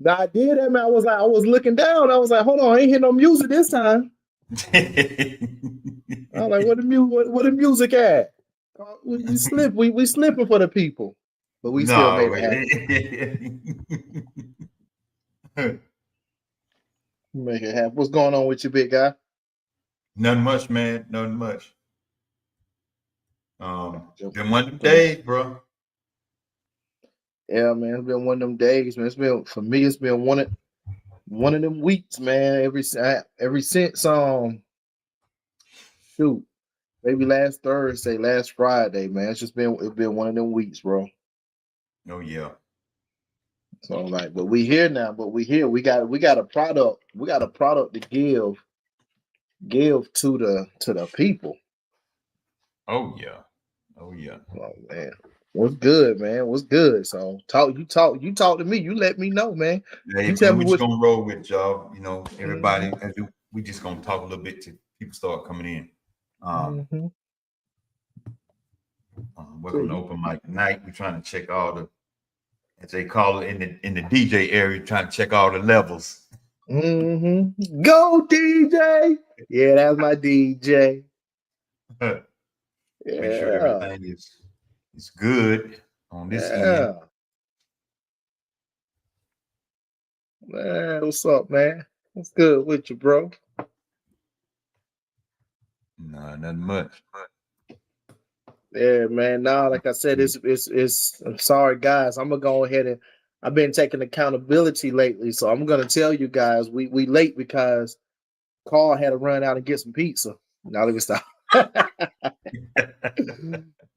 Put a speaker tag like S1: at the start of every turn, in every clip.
S1: Nah, I did that, man. I was looking down. I was like, hold on, I ain't hear no music this time. I was like, what the music at? We slipping for the people, but we still
S2: No,
S1: made it happen. Make it happen. What's going on with you, big guy?
S2: nothing much, man. Nothing much.
S1: Gotcha.
S2: Been one of them
S1: So,
S2: days, bro.
S1: yeah, man, it's been one of them days, man. It's been for me. It's been one of them weeks, man. Every since shoot, maybe last Thursday, last Friday, man. It's been one of them weeks, bro.
S2: Oh yeah.
S1: So like, but we here now. But we here. We got a product. We got a product to give to the people.
S2: Oh yeah. Oh yeah.
S1: Oh man, what's good, man? What's good? So you talk to me. You let me know, man.
S2: Hey
S1: You tell
S2: man,
S1: me
S2: we just
S1: what.
S2: gonna roll with y'all. You know, everybody.
S1: Mhm,
S2: We just gonna talk a little bit till people start coming in. Um,
S1: mhm. So
S2: welcome to
S1: you,
S2: open mic night. We're trying to check all the, as they call it in the DJ area, trying to check all the levels.
S1: Go DJ. Yeah, that's my DJ.
S2: Make sure
S1: Yeah,
S2: everything is good on this end.
S1: yeah. Man, what's up, man? What's good with you, bro?
S2: No, nothing much.
S1: Yeah, man. Now, like I said, it's. I'm sorry, guys. I'm gonna go ahead and I've been taking accountability lately, so I'm gonna tell you guys we late because Carl had to run out and get some pizza. Now let me stop.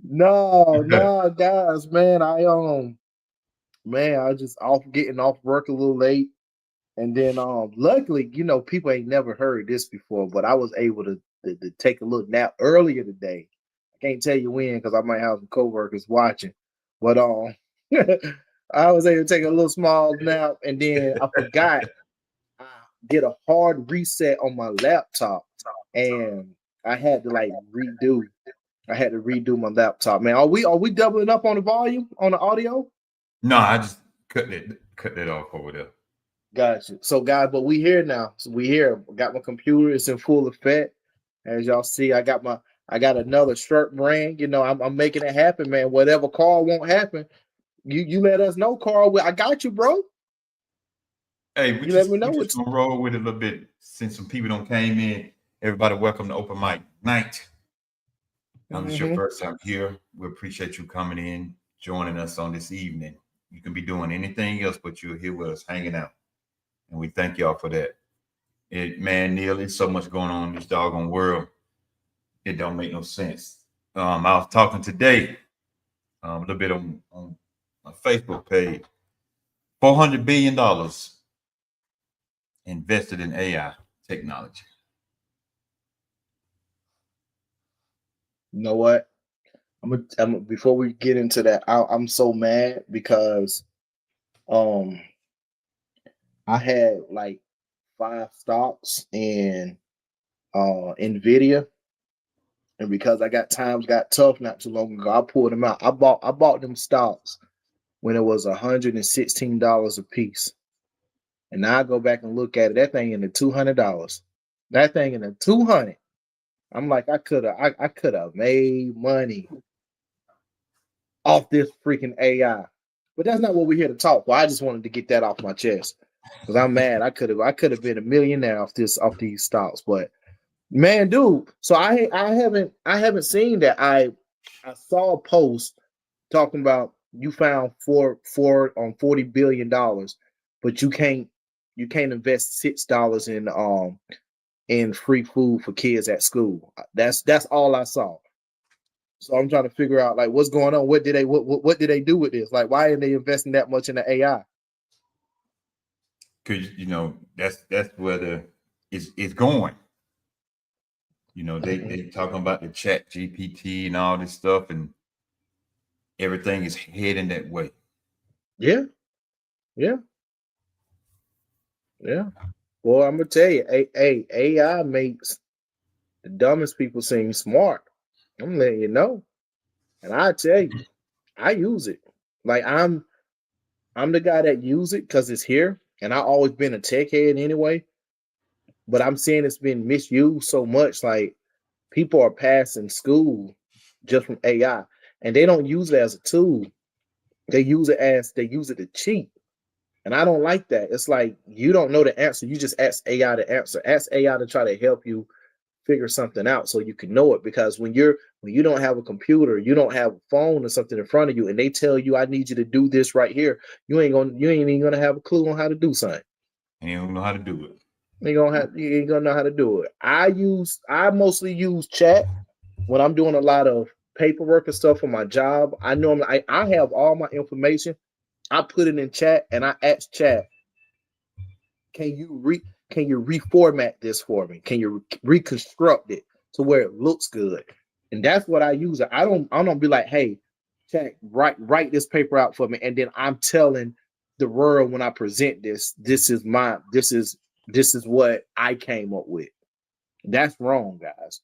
S1: No, guys, man. I just off getting off work a little late, and then luckily, people ain't never heard this before, but I was able to take a little nap earlier today. I can't tell you when because I might have some coworkers watching, but I was able to take a little small nap, and then I forgot I did a hard reset on my laptop, and I had to like redo. I had to redo my laptop. Man, are we doubling up on the volume on the audio?
S2: No, I just cut that off over there.
S1: Gotcha. So, guys, but we here now. So we here. Got my computer. It's in full effect. As y'all see, I got another shirt brand. I'm making it happen, man. Whatever Carl won't happen, you let us know, Carl. I got you, bro.
S2: Hey,
S1: You let me
S2: we
S1: know
S2: just
S1: what's.
S2: gonna roll with it a little bit since some people don't came in. Everybody, welcome to open mic night. This is your
S1: Hmm.
S2: first time here. We appreciate you coming in, joining us on this evening. You can be doing anything else, but you're here with us, hanging out, and we thank y'all for that. Man, Neil, it's so much going on in this doggone world. It don't make no sense. I was talking today a little bit on my Facebook page. $400 billion invested in AI technology.
S1: You know what? Before we get into that, I'm so mad because um I had like five stocks in Nvidia, and because I got times got tough not too long ago, I pulled them out. I bought them stocks when it was $116 a piece, and now I go back and look at it. That thing in the $200. That thing in the 200. I'm like, I could have made money off this freaking AI. But that's not what we're here to talk. Well, I just wanted to get that off my chest because I'm mad. I could have been a millionaire off these stocks. But man, dude, so I haven't seen that. I saw a post talking about you found four on $40 billion, but you can't invest $6 in free food for kids at school. That's all I saw. So I'm trying to figure out like what's going on. What did they do with this? Like why are they investing that much in the AI?
S2: Because that's where it's going.
S1: Mhm.
S2: They talking about the chat GPT and all this stuff, and everything is heading that way.
S1: Yeah, yeah, yeah. Well, I'm gonna tell you, AI makes the dumbest people seem smart. I'm letting you know, and I tell you, I use it. Like I'm the guy that use it because it's here, and I've always been a tech head anyway. But I'm saying it's been misused so much. Like people are passing school just from AI, and they don't use it as a tool. They use it to cheat. And I don't like that. It's like you don't know the answer. You just ask AI to answer. Ask AI to try to help you figure something out so you can know it. Because when you don't have a computer, you don't have a phone or something in front of you, and they tell you, I need you to do this right here, you ain't even gonna have a clue on how to do something.
S2: And you don't know how to do it.
S1: You ain't gonna know how to do it. I mostly use chat when I'm doing a lot of paperwork and stuff for my job. I have all my information. I put it in chat and I ask chat, can you reformat this for me? Can you reconstruct it to where it looks good? And that's what I use. I don't be like, hey, chat, write this paper out for me, and then I'm telling the world when I present this is what I came up with. That's wrong, guys.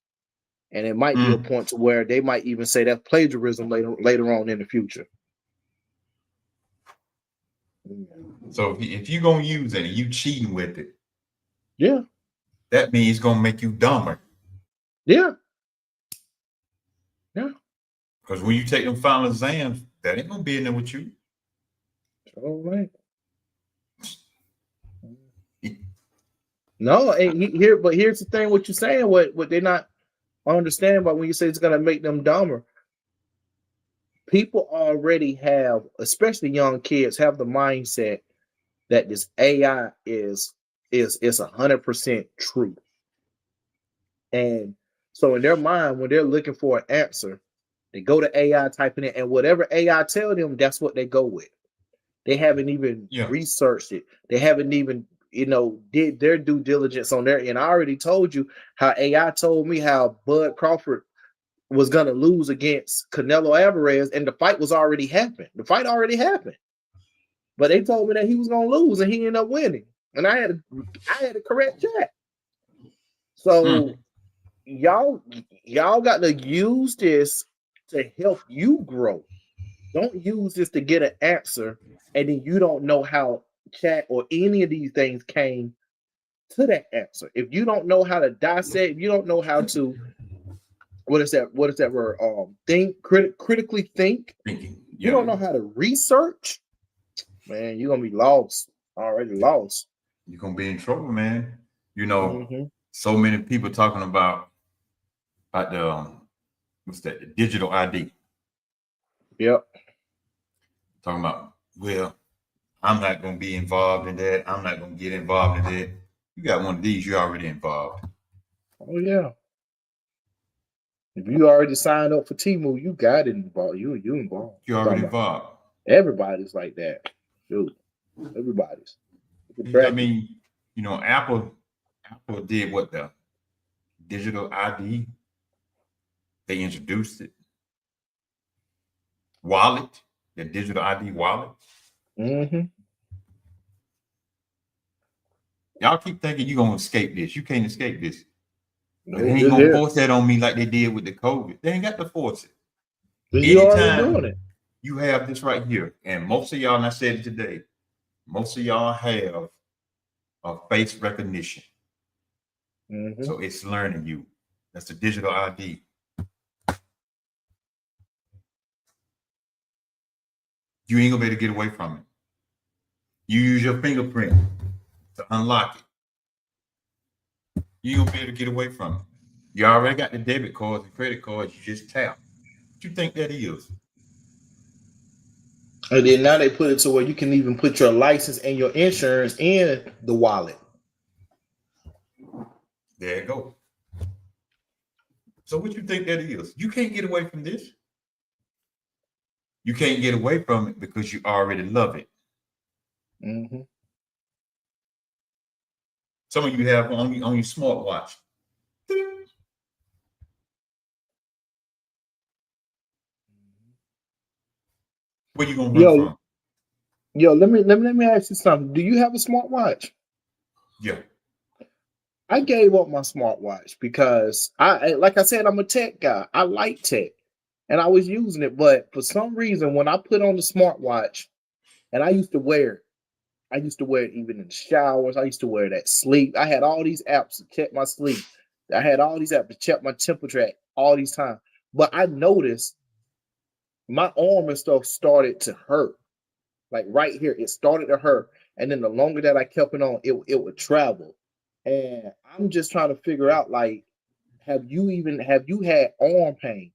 S1: And it might be a point to where they might even say that's plagiarism later on in the future.
S2: So if you're gonna use it and you cheating with it,
S1: yeah,
S2: that means it's gonna make you dumber.
S1: Yeah.
S2: Because when you take them final exams, that ain't gonna be in there with you.
S1: All right. No, but here's the thing: what you're saying, what they're not understanding about when you say it's gonna make them dumber. People already have, especially young kids, have the mindset that this AI is 100% true. And so in their mind, when they're looking for an answer, they go to AI, typing it, and whatever AI tell them, that's what they go with. They haven't even researched it. They haven't even, did their due diligence on there. And I already told you how AI told me how Bud Crawford was going to lose against Canelo Alvarez, and the fight was already happened. The fight already happened. But they told me that he was going to lose, and he ended up winning. And I had to correct that. So y'all got to use this to help you grow. Don't use this to get an answer, and then you don't know how chat or any of these things came to that answer. If you don't know how to dissect, if you don't know how to, what is that word? Critically think.
S2: Thinking.
S1: You don't know how to research, man, you're gonna be lost. Already lost.
S2: You're gonna be in trouble, man. So many people talking about the what's that? The digital ID.
S1: Yep.
S2: Talking about, well, I'm not gonna be involved in that. I'm not gonna get involved in that. You got one of these, you're already involved.
S1: Oh yeah. If you already signed up for Temu, you got it involved. You involved.
S2: You're already involved.
S1: Everybody's like that. Dude. Everybody's.
S2: I mean, Apple did what, the digital ID. They introduced it. Wallet, the digital ID wallet. Y'all keep thinking you're gonna escape this. You can't escape this. But they ain't gonna force that on me like they did with the COVID. They ain't got to force it.
S1: You already doing it.
S2: You have this right here, and most of y'all, and I said it today, most of y'all have a face recognition. So it's learning you. That's the digital ID. You ain't gonna be able to get away from it. You use your fingerprint to unlock it. You ain't gonna be able to get away from it. You already got the debit cards and credit cards. You just tap. What you think that is?
S1: And then now they put it to where you can even put your license and your insurance in the wallet.
S2: There you go. So what you think that is? You can't get away from this. You can't get away from it because you already love it. Some of you have on your smartwatch. Where you gonna run from?
S1: Yo, let me ask you something. Do you have a smartwatch?
S2: Yeah.
S1: I gave up my smartwatch because like I said, I'm a tech guy. I like tech. and I was using it, but for some reason, when I put on the smartwatch, and I used to wear it, I used to wear it even in the showers. I used to wear it at sleep. I had all these apps to check my sleep. I had all these apps to check my temperature at all these times. But I noticed my arm and stuff started to hurt. Like right here, it started to hurt. And then the longer that I kept it on, it would travel. And I'm just trying to figure out, like, have you had arm pain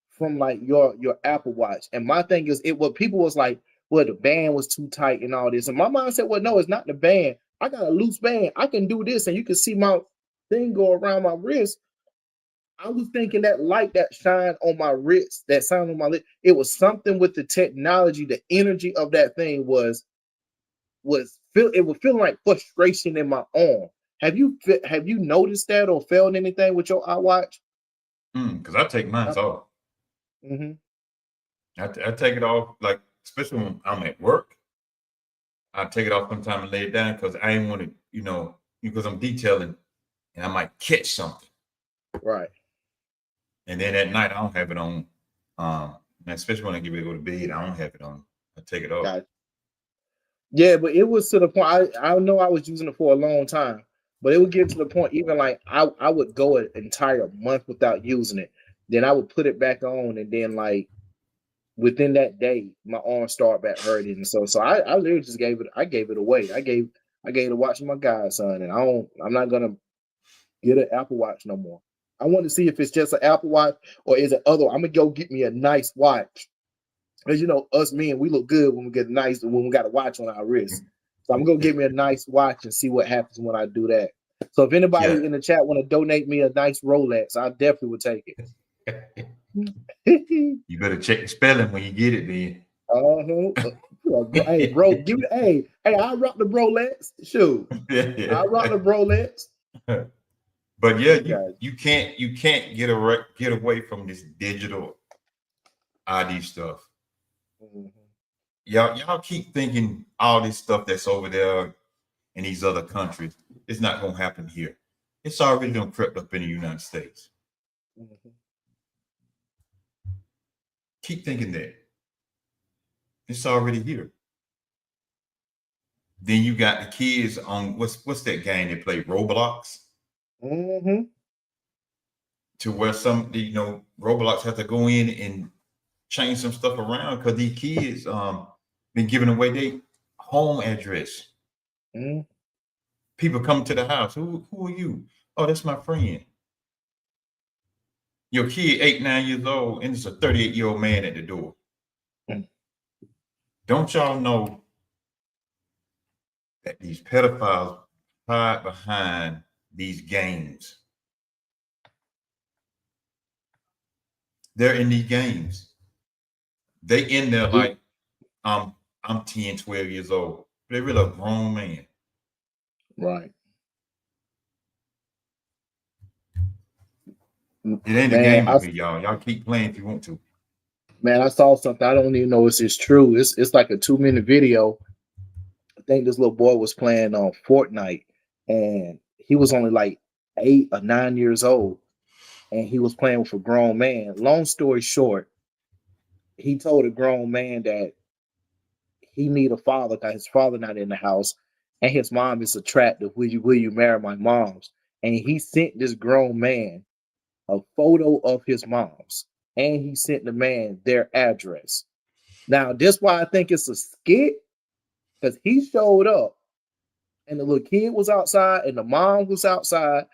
S1: from like your Apple Watch? And my thing is, it what people was like, well, the band was too tight and all this. And my mind said, well, no, it's not the band. I got a loose band. I can do this, and you can see my thing go around my wrist. I was thinking that light that shine on my wrist, that sound on my lip, it was something with the technology, the energy of that thing it was feeling like frustration in my arm. Have you noticed that or felt anything with your iWatch?
S2: Because I take mine off.
S1: Mm-hmm.
S2: I take it off, like, especially when I'm at work. I take it off sometime and lay it down because I ain't want to, because I'm detailing and I might catch something.
S1: Right.
S2: And then at night I don't have it on. Especially when I get ready to go to bed, I don't have it on. I take it off.
S1: Gotcha. Yeah, but it was to the point. I know I was using it for a long time, but it would get to the point even like I would go an entire month without using it. Then I would put it back on, and then like within that day, my arm started back hurting. And so I literally just gave it away. I gave it to watching my godson, and I'm not gonna get an Apple Watch no more. I want to see if it's just an Apple Watch or is it other. I'm gonna go get me a nice watch. As you know, us men, we look good when we get nice when we got a watch on our wrist. So I'm gonna get me a nice watch and see what happens when I do that. So if anybody in the chat want to donate me a nice Rolex, I definitely would take it.
S2: You better check the spelling when you get it, then.
S1: Hey, bro, give it. Hey, I rock the Rolex. Shoot, I rock the Rolex.
S2: But yeah, you can't get away from this digital ID stuff.
S1: Mm-hmm.
S2: Y'all keep thinking all this stuff that's over there in these other countries, it's not gonna happen here. It's already done crept up in the United States.
S1: Mm-hmm.
S2: Keep thinking that. It's already here. Then you got the kids on what's that game they play, Roblox?
S1: Mm-hmm.
S2: To where some, Roblox have to go in and change some stuff around because these kids been giving away their home address.
S1: Mm-hmm.
S2: People come to the house. Who are you? Oh, that's my friend. Your kid 8, 9 years old, and it's a 38-year-old man at the door. Mm-hmm. Don't y'all know that these pedophiles hide behind these games? They're in these games. They in there like, I'm 10, 12 years old. They're really a grown man.
S1: Right.
S2: It ain't a game with me, y'all. Y'all keep playing if you want to.
S1: Man, I saw something. I don't even know if it's true. It's like a 2-minute video. I think this little boy was playing on Fortnite, and he was only like 8 or 9 years old, and he was playing with a grown man. Long story short, he told a grown man that he need a father because his father not in the house, and his mom is attractive. Will you marry my mom's? And he sent this grown man a photo of his mom's, and he sent the man their address. Now, this why I think it's a skit, because he showed up, and the little kid was outside, and the mom was outside.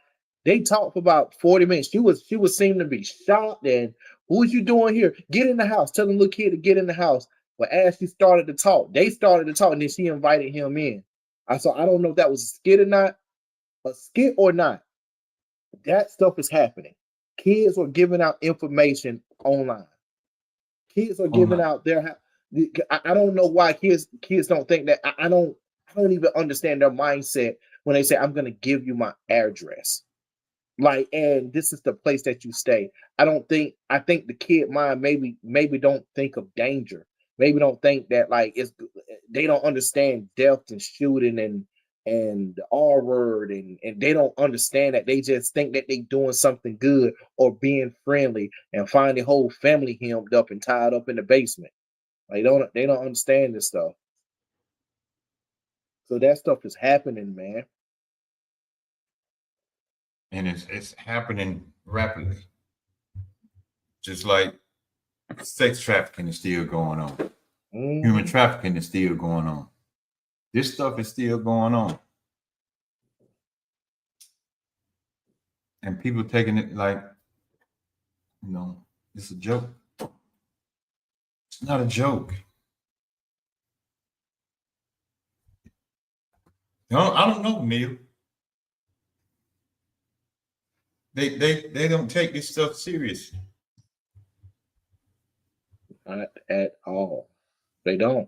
S1: They talked for about 40 minutes. She was seeming to be shocked, and what you doing here? Get in the house. Tell the little kid to get in the house. But as she started to talk, they started to talk, and then she invited him in. I don't know if that was a skit or not. That stuff is happening. Kids are giving out information online. Kids are giving out their. I don't know why kids don't think that. I don't even understand their mindset when they say, I'm going to give you my address. Like, and this is the place that you stay. I think the kid mind maybe don't think of danger. Maybe don't think that like they don't understand death and shooting and and the R word, and they don't understand that. They just think that they doing something good or being friendly, and find the whole family hemmed up and tied up in the basement. Like they don't understand this stuff. So that stuff is happening, man.
S2: And it's happening rapidly. Just like sex trafficking is still going on. Human trafficking is still going on. This stuff is still going on. And people taking it like, it's a joke. It's not a joke. No, I don't know, Neil. They don't take this stuff serious.
S1: Not at all. They don't.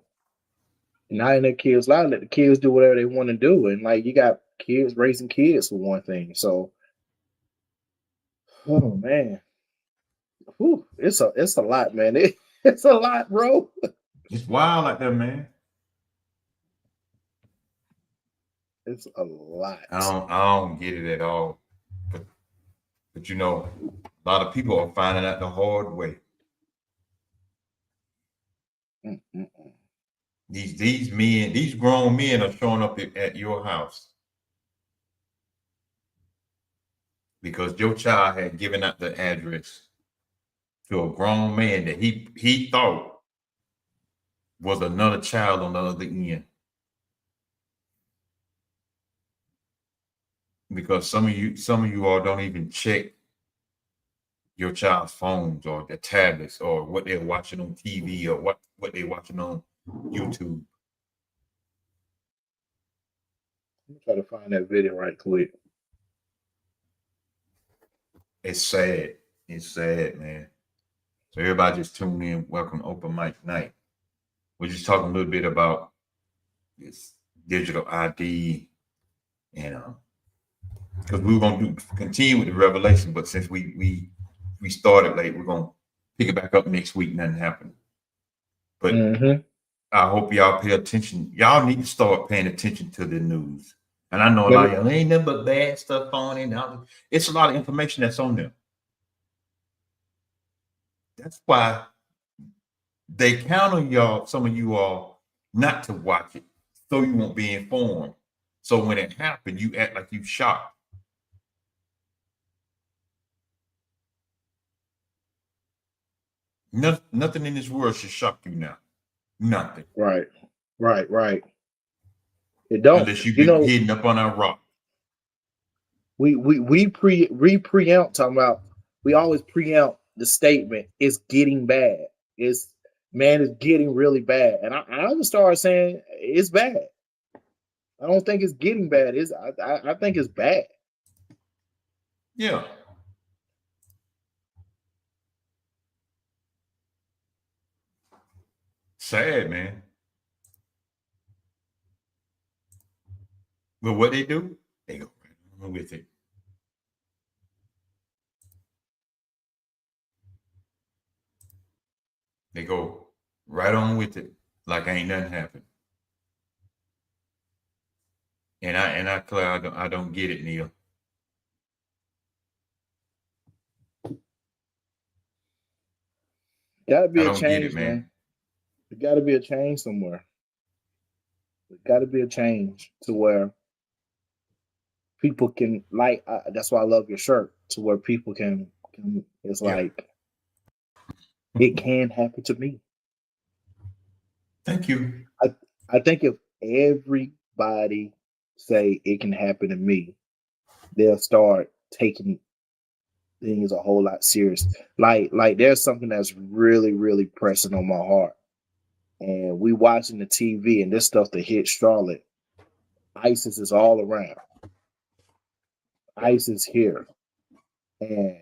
S1: Not in their kids' lives. Let the kids do whatever they want to do. And like you got kids raising kids for one thing. So oh man. Whew, it's a lot, man. It's a lot, bro.
S2: It's wild like that, man.
S1: It's a lot.
S2: I don't get it at all. But a lot of people are finding out the hard way. These men, these grown men are showing up at your house because your child had given out the address to a grown man that he thought was another child on the other end. Because some of you all don't even check your child's phones or their tablets or what they're watching on TV or what they're watching on YouTube.
S1: Let me try to find that video right quick.
S2: It's sad. It's sad, man. So everybody just tune in. Welcome to Open Mic Night. We're just talking a little bit about this digital ID and because we were going to continue with the revelation, but since we started late, we're going to pick it back up next week. Nothing happened. But I hope y'all pay attention. Y'all need to start paying attention to the news. And I know a lot of y'all ain't nothing but bad stuff on it. It's a lot of information that's on there. That's why they count on y'all, some of you all, not to watch it so you won't be informed. So when it happened, you act like you shocked. Nothing in this world should shock you now. Nothing.
S1: Right. It don't.
S2: Unless you get hidden up on a rock.
S1: We preempt talking about. We always preempt the statement. It's getting bad. It's getting really bad. And I would start saying it's bad. I don't think it's getting bad. I think it's bad.
S2: Yeah. Sad, man. But what they do, they go right on with it. They go right on with it like ain't nothing happened. And I don't get it, Neil.
S1: Gotta be a change, man. There gotta be a change somewhere. There gotta be a change to where people can that's why I love your shirt, to where people can it's like it can happen to me.
S2: Thank you.
S1: I think if everybody say it can happen to me, they'll start taking things a whole lot serious. Like there's something that's really, really pressing on my heart. And we watching the TV and this stuff that hit Charlotte. ISIS is all around. ISIS here. And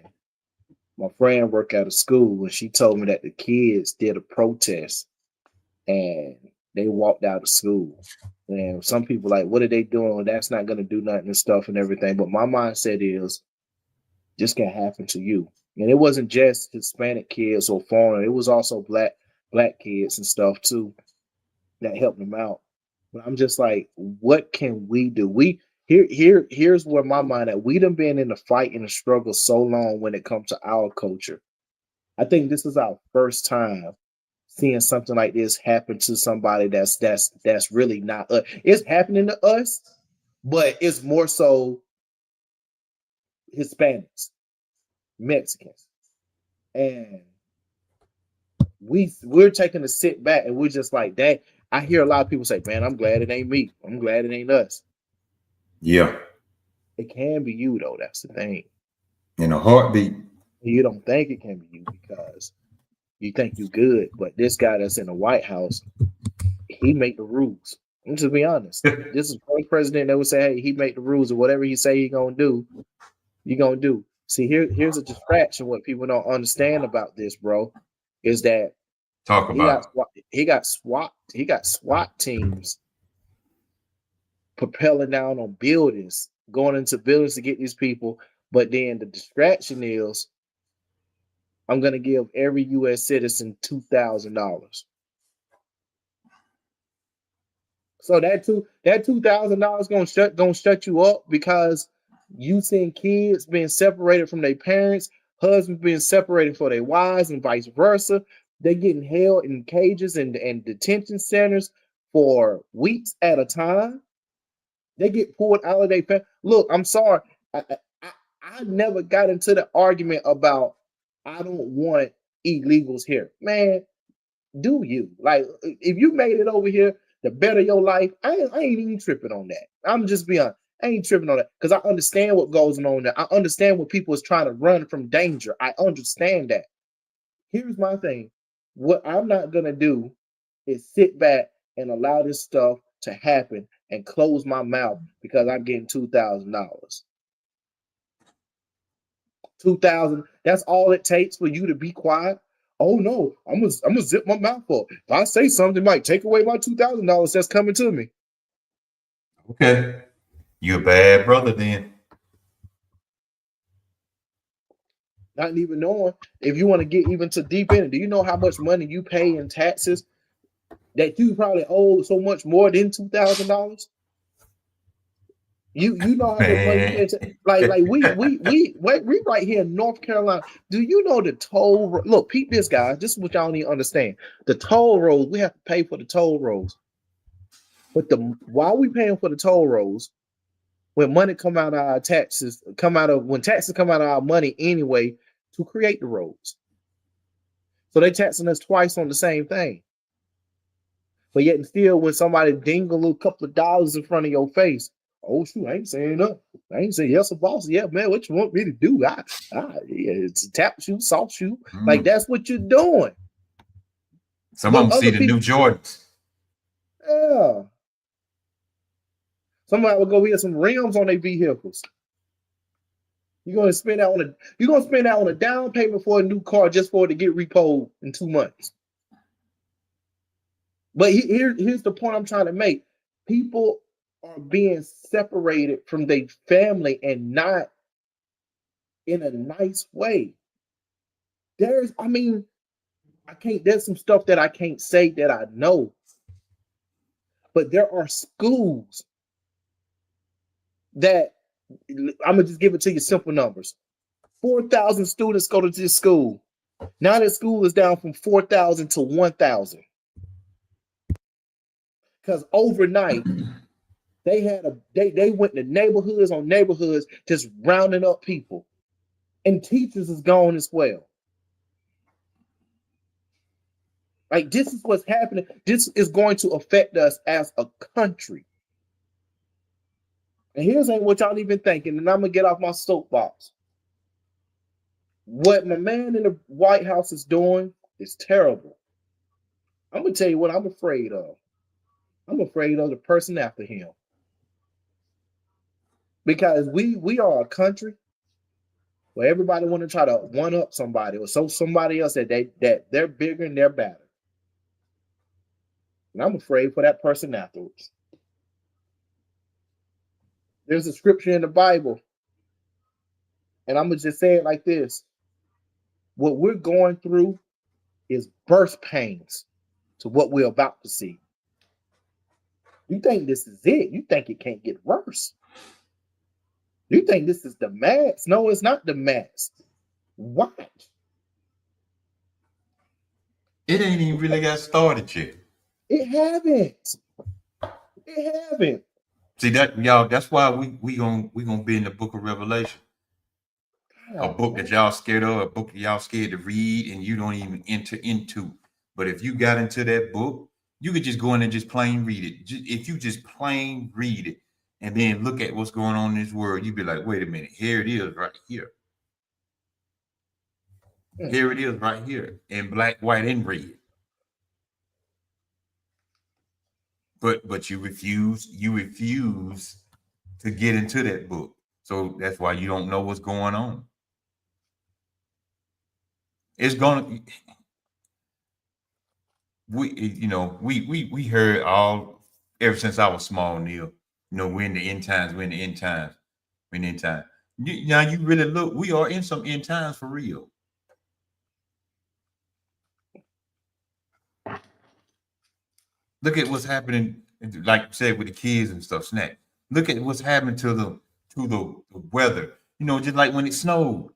S1: my friend worked at a school and she told me that the kids did a protest and they walked out of school. And some people like, what are they doing? That's not going to do nothing and stuff and everything. But my mindset is, this can happen to you. And it wasn't just Hispanic kids or foreign. It was also black kids and stuff too that helped them out. But I'm just like, what can we do? Here's where my mind at. We done been in the fight and the struggle so long when it comes to our culture. I think this is our first time seeing something like this happen to somebody that's really not us. It's happening to us, but it's more so Hispanics, Mexicans, and we're taking a sit back and we're just like that. I hear a lot of people say, "Man, I'm glad it ain't me. I'm glad it ain't us."
S2: Yeah.
S1: It can be you though. That's the thing.
S2: In a heartbeat.
S1: You don't think it can be you because you think you good, but this guy that's in the White House, he make the rules. I'm just be honest. This is one president that would say, "Hey, he make the rules, or whatever he say he gonna do, you gonna do." See, here's a distraction. What people don't understand about this, bro, is that
S2: Talk
S1: he got
S2: about
S1: he got SWAT teams propelling down on buildings, going into buildings to get these people. But then the distraction is, I'm gonna give every U.S. citizen $2,000. So that $2,000 gonna shut you up because you seeing kids being separated from their parents, husbands being separated for their wives, and vice versa. They getting held in cages and detention centers for weeks at a time. They get pulled out of their family. Look, I'm sorry. I never got into the argument about I don't want illegals here. Man, do you? Like, if you made it over here to better your life, I ain't even tripping on that. I'm just being honest. I ain't tripping on that because I understand what goes on there. I understand what people is trying to run from danger. I understand that. Here's my thing. What I'm not gonna do is sit back and allow this stuff to happen and close my mouth because I'm getting $2,000. 2,000. That's all it takes for you to be quiet. Oh no, I'm gonna zip my mouth up. If I say something, it might take away my $2,000 that's coming to me.
S2: Okay. You a bad brother then.
S1: Not even knowing if you want to get even too deep in it. Do you know how much money you pay in taxes that you probably owe so much more than $2,000? You know how much money you pay. Like we right here in North Carolina. Do you know the toll? Look, peep this, guys. This is what y'all need to understand. The toll roads, we have to pay for the toll roads. But while we paying for the toll roads, when money come out of our taxes, when taxes come out of our money anyway to create the roads. So they taxing us twice on the same thing. But yet and still, when somebody ding a little couple of dollars in front of your face, oh shoot, I ain't saying nothing. I ain't saying yes, boss. Yeah, man, what you want me to do? Yeah, it's a tap shoe, soft shoe. Like that's what you're doing.
S2: Some of them see the new Jordans.
S1: Yeah. Somebody will go get some rims on their vehicles. You're gonna spend that on a down payment for a new car just for it to get repoed in 2 months. But here's the point I'm trying to make. People are being separated from their family and not in a nice way. There's some stuff that I can't say that I know. But there are schools that I'm gonna just give it to you simple numbers. 4,000 students go to this school. Now that school is down from 4,000 to 1,000. Because overnight, they went to neighborhoods on neighborhoods just rounding up people. And teachers is gone as well. Like, this is what's happening. This is going to affect us as a country. And here's what y'all even thinking, and I'm gonna get off my soapbox. What my man in the White House is doing is terrible. I'm gonna tell you what I'm afraid of. I'm afraid of the person after him. Because we are a country where everybody want to try to one up somebody or so somebody else that they're bigger and they're better. And I'm afraid for that person afterwards. There's a scripture in the Bible, and I'm gonna just say it like this: what we're going through is birth pains to what we're about to see. You think this is it? You think it can't get worse? You think this is the max? No, it's not the max. What?
S2: It ain't even really got started yet.
S1: It haven't. It haven't.
S2: See that, y'all, that's why we gonna be in the book of Revelation. A book that y'all scared of, a book that y'all scared to read, and you don't even enter into. But if you got into that book, you could just go in and just plain read it. If you just plain read it and then look at what's going on in this world, you'd be like, wait a minute, here it is right here. Here it is right here in black, white, and red. But you refuse to get into that book. So that's why you don't know what's going on. It's gonna we heard all ever since I was small, Neil. We're in the end times, we're in the end times, we're in the end time. Now you really look, we are in some end times for real. Look at what's happening, like you said, with the kids and stuff, Snack. Look at what's happening to the weather. Just like when it snowed.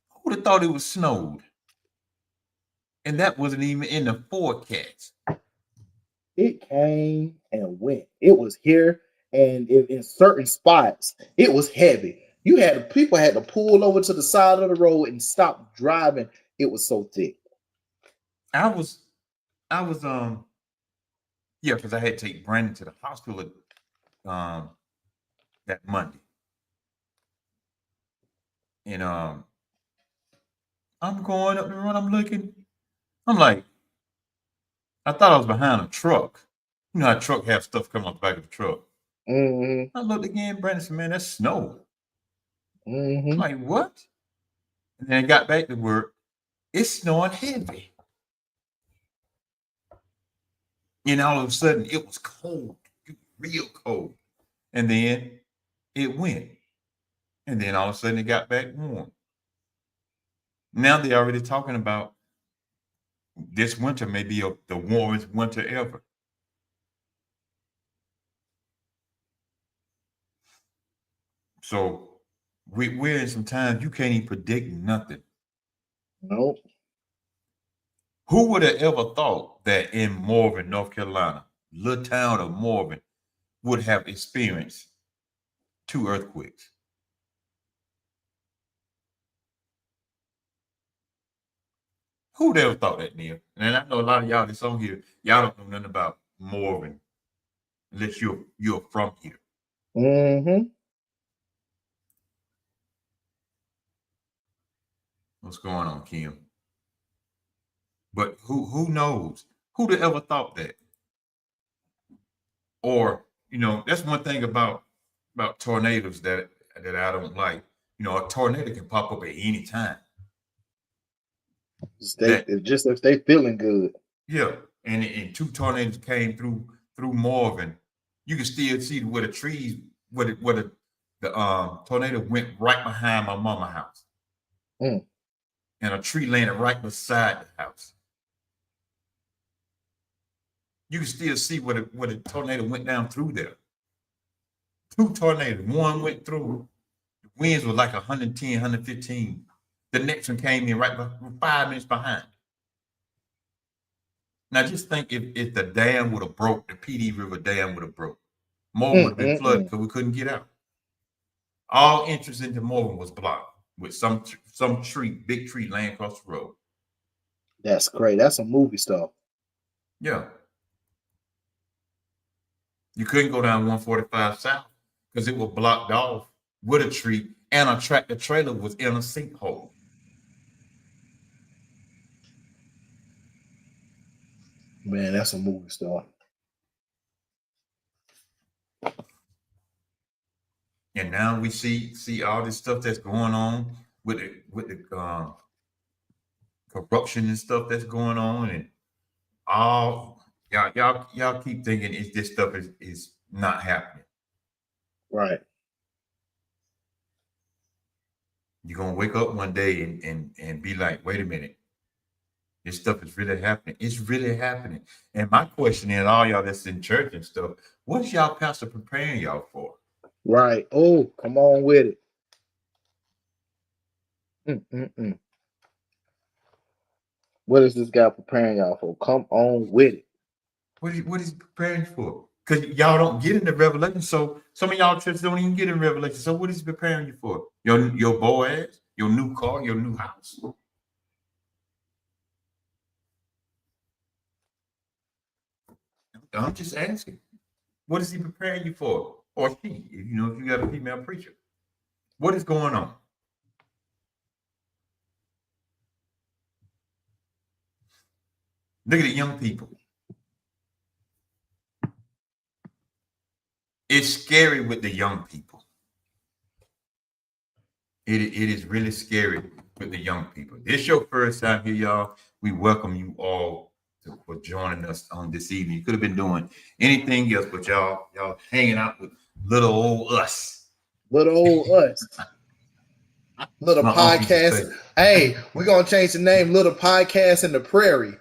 S2: Who would have thought it was snowed? And that wasn't even in the forecast.
S1: It came and went. It was here, and in certain spots, it was heavy. People had to pull over to the side of the road and stop driving. It was so thick.
S2: I was because I had to take Brandon to the hospital that Monday. And I'm going up the road, I'm looking. I'm like, I thought I was behind a truck. You know how a truck have stuff coming off the back of the truck.
S1: Mm-hmm.
S2: I looked again, Brandon said, man, that's snow.
S1: Mm-hmm.
S2: I'm like, what? And then I got back to work. It's snowing heavy. And all of a sudden, it was cold, real cold. And then it went. And then all of a sudden, it got back warm. Now they're already talking about this winter may be the warmest winter ever. So we're in some times you can't even predict nothing.
S1: Nope.
S2: Who would have ever thought that in Morven, North Carolina, little town of Morven, would have experienced 2 earthquakes? Who would ever thought that, Neil? And I know a lot of y'all that's on here, y'all don't know nothing about Morven unless you're from here.
S1: Mm-hmm.
S2: What's going on, Kim? But who knows? Who'd have ever thought that? Or, that's one thing about tornadoes that I don't like. A tornado can pop up at any time.
S1: Just if they feeling good.
S2: Yeah, and 2 tornadoes came through Morven. You can still see where the trees, where the tornado went right behind my mama's house, and a tree landed right beside the house. You can still see where the tornado went down through there. 2 tornadoes. One went through. The winds were like 110, 115. The next one came in right 5 minutes behind. Now just think if the dam would have broke, the PD River Dam would have broke. Morven would have been flooded because we couldn't get out. All entrance into Morven was blocked with some big tree laying across the road.
S1: That's great. That's some movie stuff.
S2: Yeah. You couldn't go down 145 South because it was blocked off with a tree, and a tractor trailer was in a sinkhole.
S1: Man, that's a movie stuff.
S2: And now we see all this stuff that's going on with the corruption and stuff that's going on, and all y'all keep thinking this stuff is not happening.
S1: Right.
S2: You're gonna wake up one day and be like, wait a minute, This stuff is really happening. It's really happening. And my question is, all y'all that's in church and stuff, what is y'all pastor preparing y'all for?
S1: Right. Oh, come on with it. What is this guy preparing y'all for? Come on with it.
S2: What is he preparing you for? Because y'all don't get into Revelation. So some of y'all churches don't even get in Revelation. So what is he preparing you for? Your boys, your new car, your new house. I'm just asking. What is he preparing you for? Or she, if you got a female preacher. What is going on? Look at the young people. It's scary with the young people. It is really scary with the young people. It's your first time here, y'all. We welcome you all for joining us on this evening. You could have been doing anything else, but y'all hanging out with little old us.
S1: Little old us. Little podcast. Hey, we're gonna change the name. Little Podcast in the Prairie.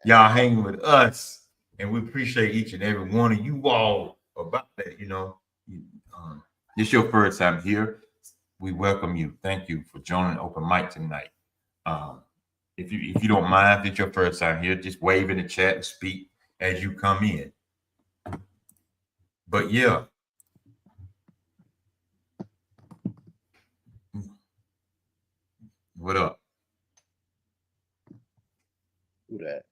S2: Y'all hanging with us, and we appreciate each and every one of you all about that. It's your first time here. We welcome you. Thank you for joining Open Mic tonight. If you don't mind, if it's your first time here, just wave in the chat and speak as you come in. But yeah. What up?
S1: Do that.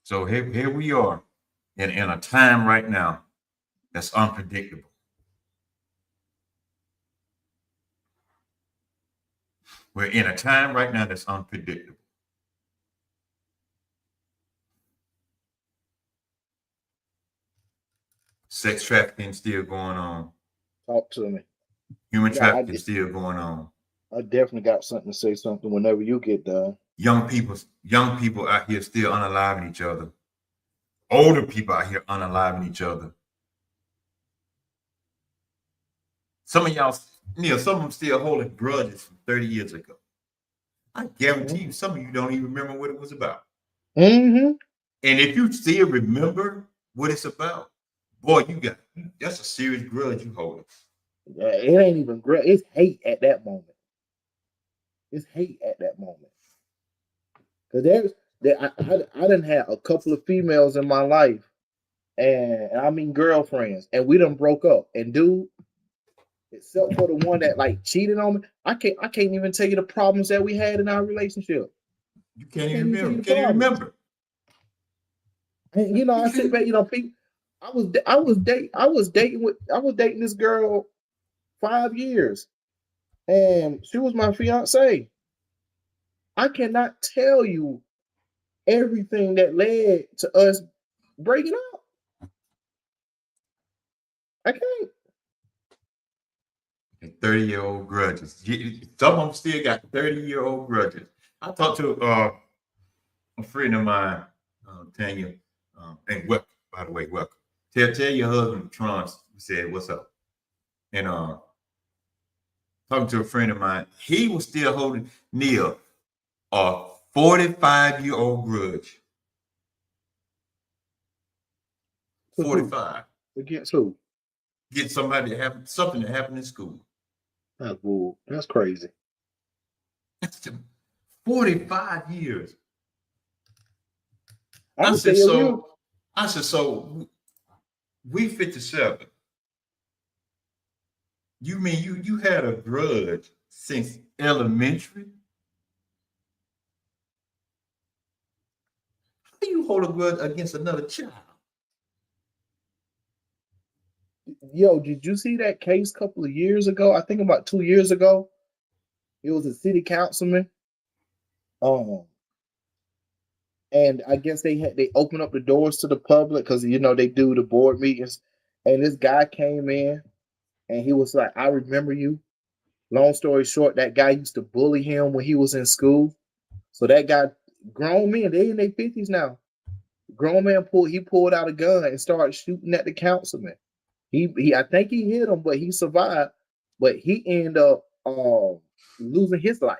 S2: So here we are in a time right now that's unpredictable. We're in a time right now that's unpredictable. Sex trafficking still going on.
S1: Talk to me.
S2: Human trafficking still going on.
S1: I definitely got something to say something whenever you get done.
S2: Young people out here still unaliving each other. Older people out here unaliving each other. Some of y'all, some of them still holding grudges from 30 years ago. I guarantee you, some of you don't even remember what it was about.
S1: Mm-hmm.
S2: And if you still remember what it's about, boy, that's a serious grudge you holding.
S1: Yeah, it ain't even grudge. It's hate at that moment. It's hate at that moment. Because I done had a couple of females in my life, and I mean girlfriends, and we done broke up. And dude, except for the one that like cheated on me, I can't even tell you the problems that we had in our relationship.
S2: You can't even remember.
S1: And I sit back, people. I was dating this girl 5 years, and she was my fiance. I cannot tell you everything that led to us breaking up. I can't.
S2: 30-year-old grudges. Some of them still got 30-year-old grudges. I talked to a friend of mine, Tanya, and welcome, by the way, welcome. Tell your husband, Tron, said, what's up? And talking to a friend of mine, he was still holding Neil a 45-year-old grudge. 45.
S1: Against who?
S2: Get somebody to have something that happened in school.
S1: That's crazy.
S2: That's 45 years.
S1: I said,
S2: so we 57. You mean you had a grudge since elementary? How do you hold a grudge against another child?
S1: Yo, did you see that case a couple of years ago? I think about 2 years ago. It was a city councilman. And I guess they opened up the doors to the public because they do the board meetings. And this guy came in and he was like, I remember you. Long story short, that guy used to bully him when he was in school. So that guy, grown men, they in their 50s now. Grown man pulled out a gun and started shooting at the councilman. I think he hit him, but he survived. but he ended up losing his life.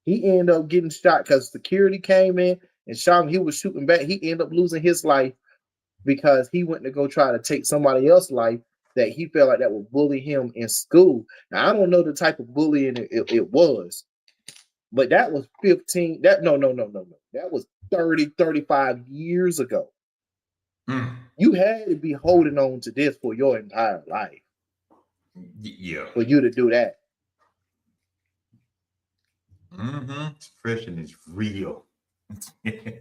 S1: He ended up getting shot because security came in and shot him. He was shooting back. He ended up losing his life because he went to go try to take somebody else's life that he felt like that would bully him in school. Now, I don't know the type of bullying it was, but that was 15. No. That was 30, 35 years ago. You had to be holding on to this for your entire life.
S2: Yeah.
S1: For you to do that.
S2: Depression is real.
S1: Here's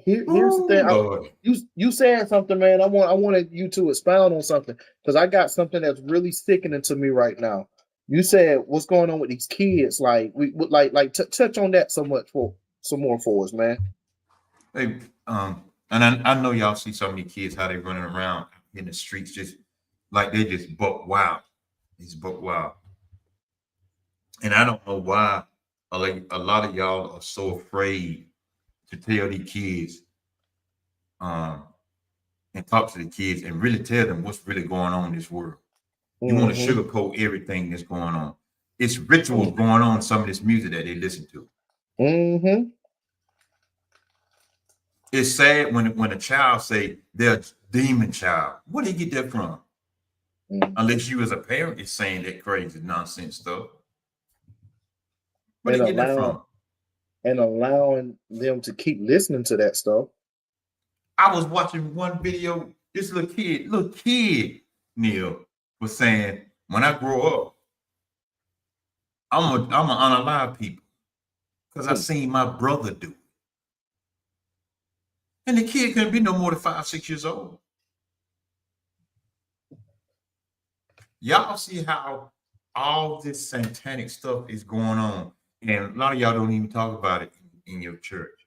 S1: the thing. You said something, man. I wanted you to expound on something because I got something that's really sticking to me right now. You said what's going on with these kids? Like we would touch on that some more for us, man.
S2: Hey, and I know y'all see so many kids how they running around in the streets just like they just buck wild. It's buck wild. And I don't know why a lot of y'all are so afraid to tell these kids and talk to the kids and really tell them what's really going on in this world. You want to sugarcoat everything that's going on. It's rituals going on in some of this music that they listen to. It's sad when a child say they're a demon child. Where do you get that from? Unless you as a parent is saying that crazy nonsense stuff. Where do you get that from?
S1: And allowing them to keep listening to that stuff.
S2: I was watching one video. This little kid, Neil, was saying, when I grow up, I'm gonna unalive people because I seen my brother do it. And the kid couldn't be no more than 5, 6 years old. Y'all see how all this satanic stuff is going on, and a lot of y'all don't even talk about it in your church.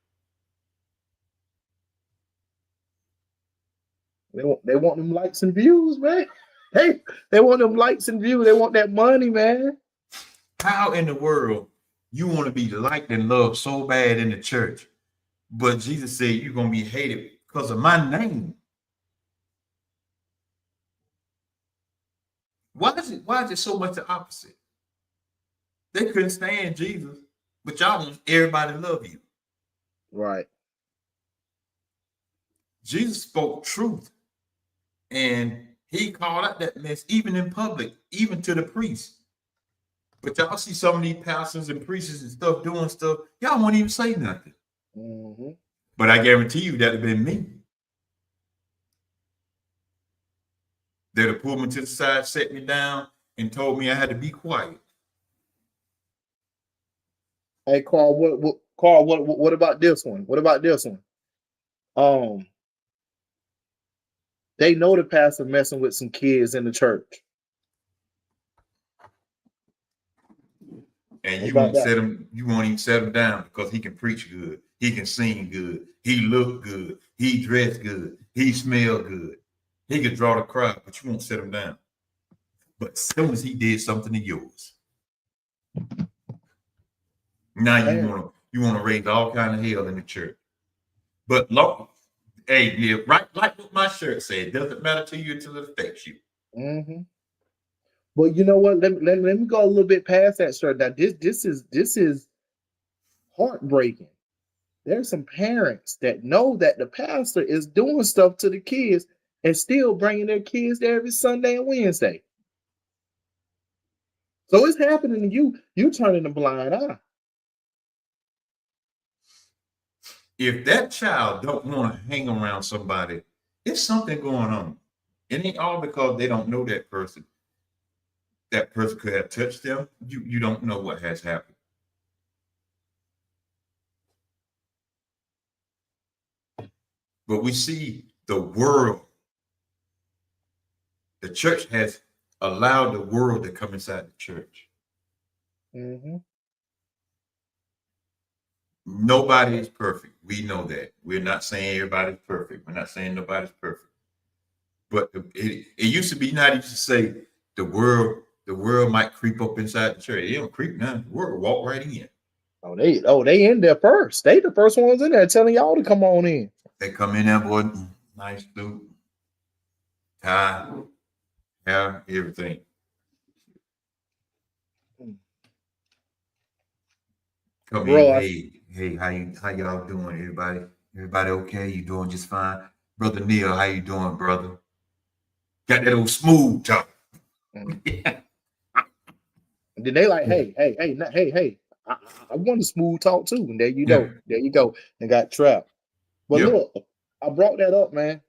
S1: They want them likes and views, man. They want them likes and views. They want that money, man.
S2: How in the world you want to be liked and loved so bad in the church, but Jesus said you're going to be hated because of my name? Why is it so much the opposite? They couldn't stand Jesus, but y'all want everybody to love you.
S1: Right.
S2: Jesus spoke truth, and he called out that mess even in public, even to the priests. But y'all see some of these pastors and priests and stuff doing stuff, y'all won't even say nothing. But I guarantee you that'd have been me. They'd have pulled me to the side, set me down, and told me I had to be quiet.
S1: Hey, Carl, what about this one? What about this one? They know the pastor messing with some kids in the church.
S2: And you won't even set him down because he can preach good. He can sing good. He look good. He dress good. He smell good. He could draw the crowd, but you won't set him down. But as soon as he did something to yours, now you want to raise all kind of hell in the church. But Lord, hey, yeah, right, like what my shirt said, it doesn't matter to you until it affects you.
S1: But you know what? Let me go a little bit past that, sir. Now this is heartbreaking. There's some parents that know that the pastor is doing stuff to the kids and still bringing their kids there every Sunday and Wednesday. So it's happening to you. You turning a blind eye.
S2: If that child don't want to hang around somebody, it's something going on. It ain't all because they don't know that person. That person could have touched them. You don't know what has happened. But we see the world. The church has allowed the world to come inside the church. Nobody is perfect. We know that. We're not saying everybody's perfect. We're not saying nobody's perfect. But it used to be not used to say the world might creep up inside the church. They don't creep now. The world walk right in.
S1: They in there first. They the first ones in there telling y'all to come on in.
S2: They come in there, boy. Nice dude. Tie. hair, everything. Come in,
S1: Bro,
S2: hey, how y'all doing, everybody okay? You doing just fine? Brother Neil, how you doing, brother? Got that old smooth talk.
S1: and then they like, hey, I want to smooth talk too. And there you
S2: Yeah.
S1: go. There you go. And got trapped. But
S2: Yep.
S1: look, I brought that up, man.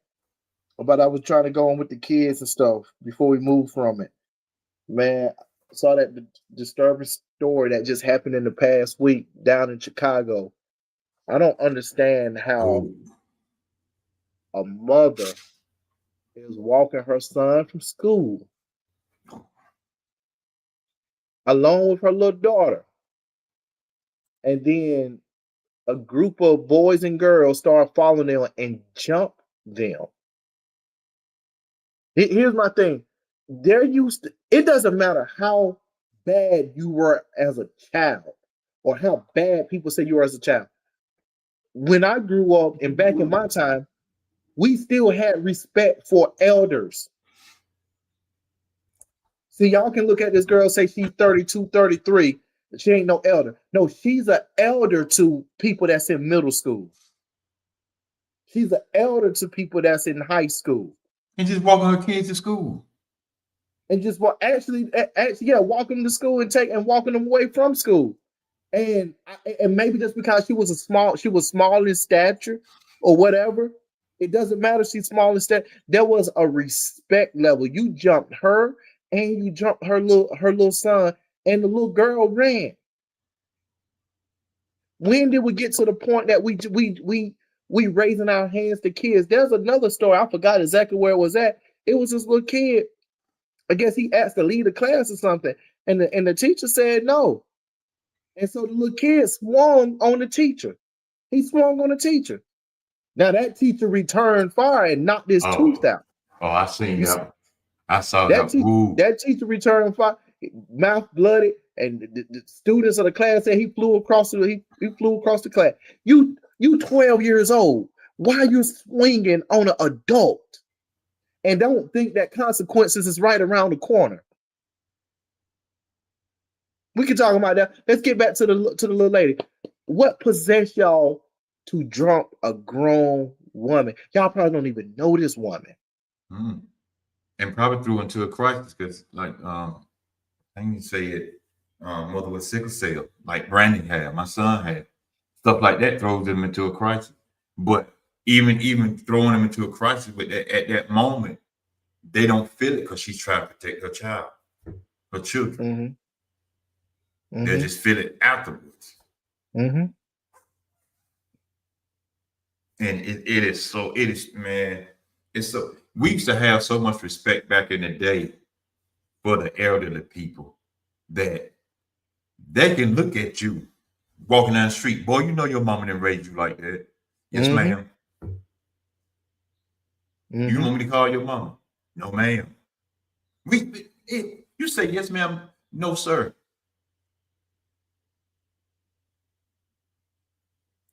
S1: But I was trying to go on with the kids and stuff before we moved from it. Man, I saw that disturbing story that just happened in the past week down in Chicago. I don't understand how
S2: Oh,
S1: a mother is walking her son from school along with her little daughter. And then a group of boys and girls start following them and jump them. Here's my thing. It doesn't matter how bad you were as a child or how bad people say you were as a child. When I grew up and back in my time, we still had respect for elders. See, y'all can look at this girl, say she's 32, 33. She ain't no elder. No, she's an elder to people that's in middle school. She's an elder to people that's in high school.
S2: and just walking her kids to school.
S1: And just actually, yeah, walking them to school and walking them away from school. And maybe just because she was small in stature or whatever, it doesn't matter. She's small in stature. There was a respect level. You jumped her and you jumped her little son, and the little girl ran. When did we get to the point that we raising our hands to kids? There's another story. I forgot exactly where it was at. It was this little kid. I guess he asked to lead a class or something, and the teacher said no. And so the little kid swung on the teacher. He swung on the teacher. Now that teacher returned fire and knocked his tooth out.
S2: Oh, I seen that. I saw
S1: That
S2: that.
S1: that teacher returned fire, mouth blooded, and the students of the class said he flew across the class. You 12 years old. Why are you swinging on an adult? And don't think that consequences is right around the corner. We can talk about that. Let's get back to the little lady. What possessed y'all to drunk a grown woman? Y'all probably don't even know this woman.
S2: And probably threw into a crisis because, like, I can say it, mother with sickle cell, like Brandon had, my son had, stuff like that throws them into a crisis. But even throwing them into a crisis with that, at that moment, they don't feel it because she's trying to protect her child, her children. They'll just feel it afterwards. And it is, man, it's so, we used to have so much respect back in the day for the elderly people that they can look at you walking down the street. Boy, you know your mama didn't raise you like that. Yes, ma'am. You want me to call your mama? No, ma'am. You say yes, ma'am. No, sir.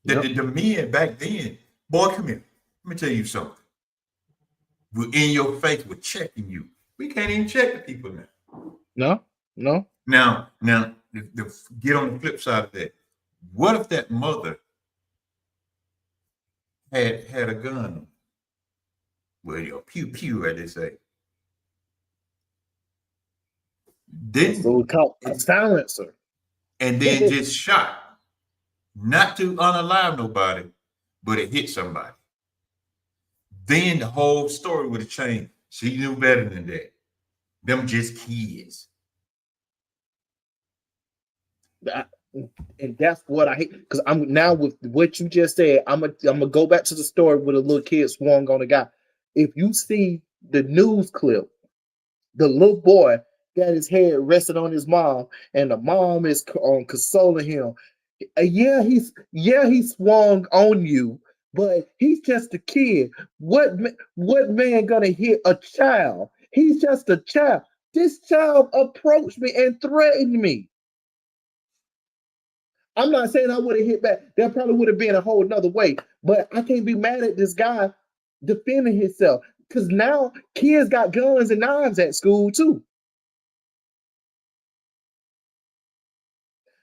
S2: The men back then, boy, come here. Let me tell you something. We're in your face. We're checking you. We can't even check the people now.
S1: No.
S2: Now, get on the flip side of that. What if that mother had a gun? Well, your pew pew, as they say. Then
S1: so we call a silencer.
S2: And then just shot, not to unalive nobody, but it hit somebody. Then the whole story would have changed. She knew better than that. Them just kids.
S1: And that's what I hate, because I'm now with what you just said. I'm gonna go back to the story where the little kid swung on the guy. If you see the news clip, the little boy got his head resting on his mom, and the mom is consoling him. Yeah, he swung on you, but he's just a kid. What man gonna hit a child? He's just a child. This child approached me and threatened me. I'm not saying I would have hit back. That probably would have been a whole nother way. But I can't be mad at this guy defending himself. Because now kids got guns and knives at school too.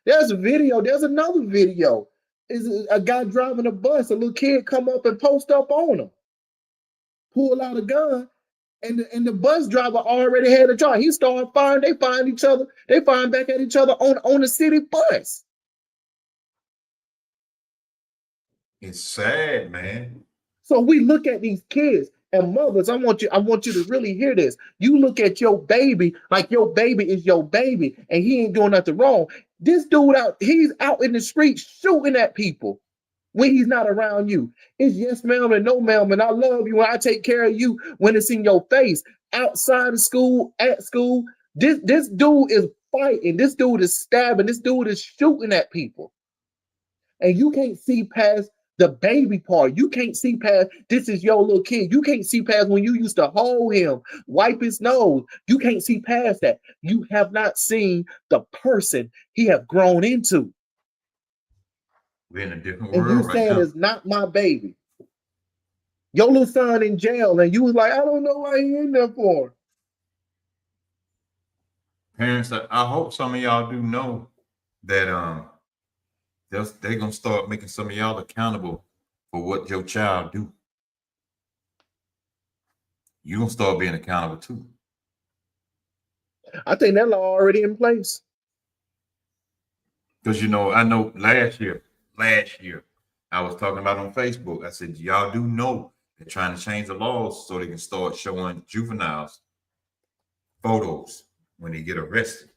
S1: There's another video. Is a guy driving a bus, a little kid come up and post up on him, pull out a gun, and the bus driver already had a charge. He started firing, they firing each other, they firing back at each other on the city bus.
S2: It's sad, man.
S1: So we look at these kids and mothers. I want you to really hear this. You look at your baby like your baby is your baby, and he ain't doing nothing wrong. This dude he's out in the street shooting at people when he's not around you. It's yes, ma'am, and no, ma'am, and I love you and I take care of you when it's in your face. Outside of school, at school, this dude is fighting. This dude is stabbing. This dude is shooting at people. And you can't see past the baby part. You can't see past this is your little kid. You can't see past when you used to hold him, wipe his nose. You can't see past that. You have not seen the person he have grown into.
S2: We're in a different
S1: and
S2: world
S1: you saying
S2: right now.
S1: it's not my baby. Your little son in jail, and you was like, I don't know why he in there for.
S2: Parents, I hope some of y'all do know that they're gonna start making some of y'all accountable for what your child do. You're gonna start being accountable too.
S1: I think that law already in place.
S2: Because I know last year, I was talking about on Facebook. I said, y'all do know they're trying to change the laws so they can start showing juveniles photos when they get arrested.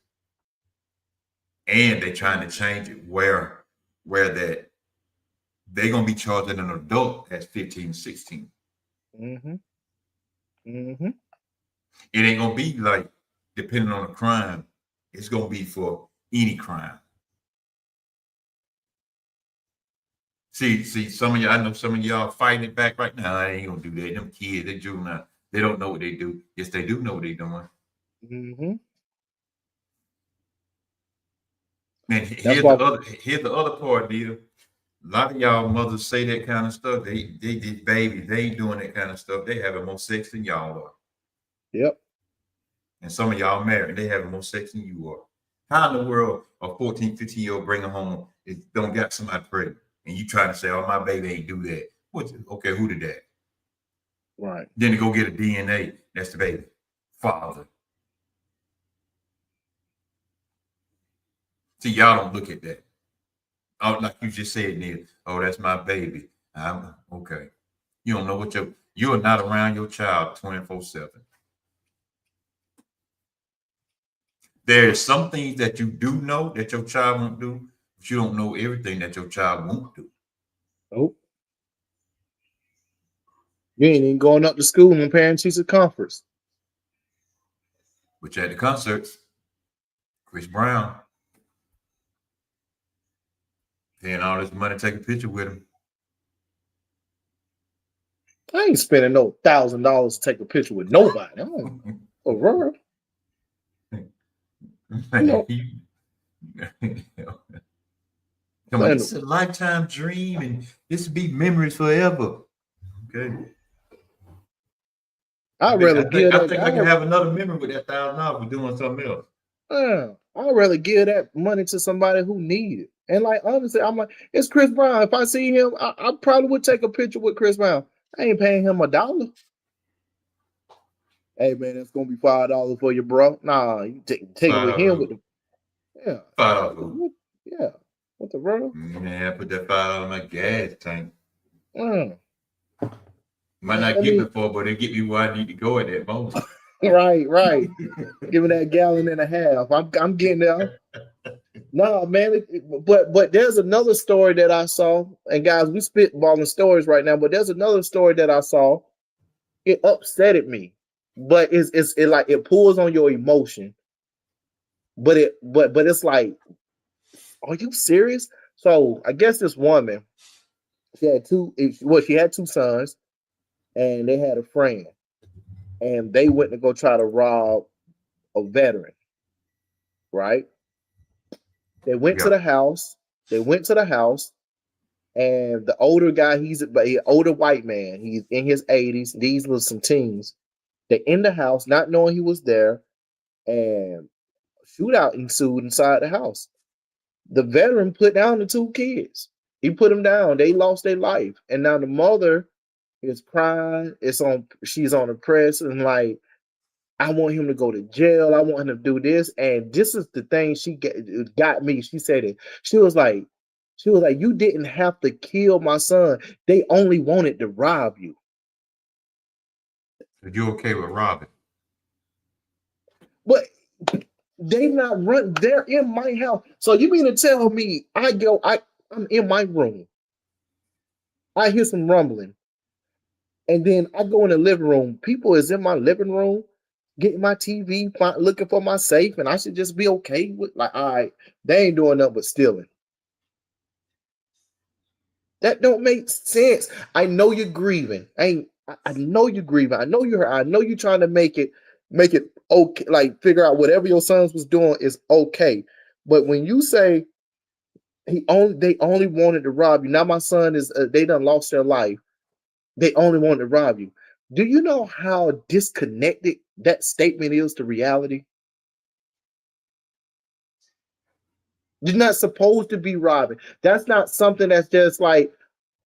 S2: And they're trying to change it where that they're gonna be charging an adult as 15, 16.
S1: Mm-hmm. Mm-hmm.
S2: It ain't gonna be like depending on the crime, it's gonna be for any crime. See, some of y'all, I know some of y'all fighting it back right now. I ain't gonna do that. Them kids, they juvenile, they don't know what they do. Yes, they do know what they're doing.
S1: Mm-hmm.
S2: Man, here's the other part, Nita. A lot of y'all mothers say that kind of stuff. They baby, they ain't doing that kind of stuff. They having more sex than y'all are.
S1: Yep.
S2: And some of y'all married, they having more sex than you are. How in the world a 14, 15-year-old bring her home don't got somebody pregnant? And you trying to say, oh, my baby ain't do that. Okay, who did that?
S1: Right.
S2: Then to go get a DNA, that's the baby. Father. See, y'all don't look at that. Oh, like you just said, Neil. Oh, that's my baby. I'm okay. You don't know you are not around your child 24/7. There's some things that you do know that your child won't do, but you don't know everything that your child won't do.
S1: Nope. You ain't even going up to school when parents teacher conference.
S2: Which at the concerts, Chris Brown paying all this money to take a picture with him.
S1: I ain't spending no $1,000 to take a picture with nobody. Aurora.
S2: Come on, it's a lifetime dream, and this will be memories forever. Okay. I think I can have another memory with that $1,000 for doing something else.
S1: I'd rather give that money to somebody who needs it. And like honestly, I'm like, it's Chris Brown. If I see him, I probably would take a picture with Chris Brown. I ain't paying him $1. Hey man, it's gonna be $5 for you, bro. Nah, you take it with him with the
S2: $5.
S1: Yeah. What the bro?
S2: Man, put that $5 in my gas tank. Might not
S1: get
S2: me for, but it get me where I need to go at that moment.
S1: Right. Give me that gallon and a half. I'm getting there. No, man. But there's another story that I saw, and guys, we spitballing stories right now. But there's another story that I saw. It upsetted me, but it pulls on your emotion. But it's like, are you serious? So I guess this woman, she had two sons, and they had a friend, and they went to go try to rob a veteran. Right? They went to the house. And the older guy, he's an older white man. He's in his 80s. These were some teens. They in the house, not knowing he was there, and shootout ensued inside the house. The veteran put down the two kids. He put them down. They lost their life, and now the mother is crying. She's on the press and like, I want him to go to jail. I want him to do this. And this is the thing got me. She said it. She was like, you didn't have to kill my son. They only wanted to rob you.
S2: Are you okay with robbing?
S1: But they not run. They're in my house. So you mean to tell me I'm in my room. I hear some rumbling. And then I go in the living room. People is in my living room getting my TV, looking for my safe, and I should just be okay with like, all right, they ain't doing nothing but stealing. That don't make sense. I know you're grieving. I know you're grieving. I know you're hurt. I know you're trying to make it okay, like figure out whatever your sons was doing is okay. But when you say they only wanted to rob you, now my son is they done lost their life. They only wanted to rob you. Do you know how disconnected that statement is to reality? You're not supposed to be robbing. That's not something that's just like,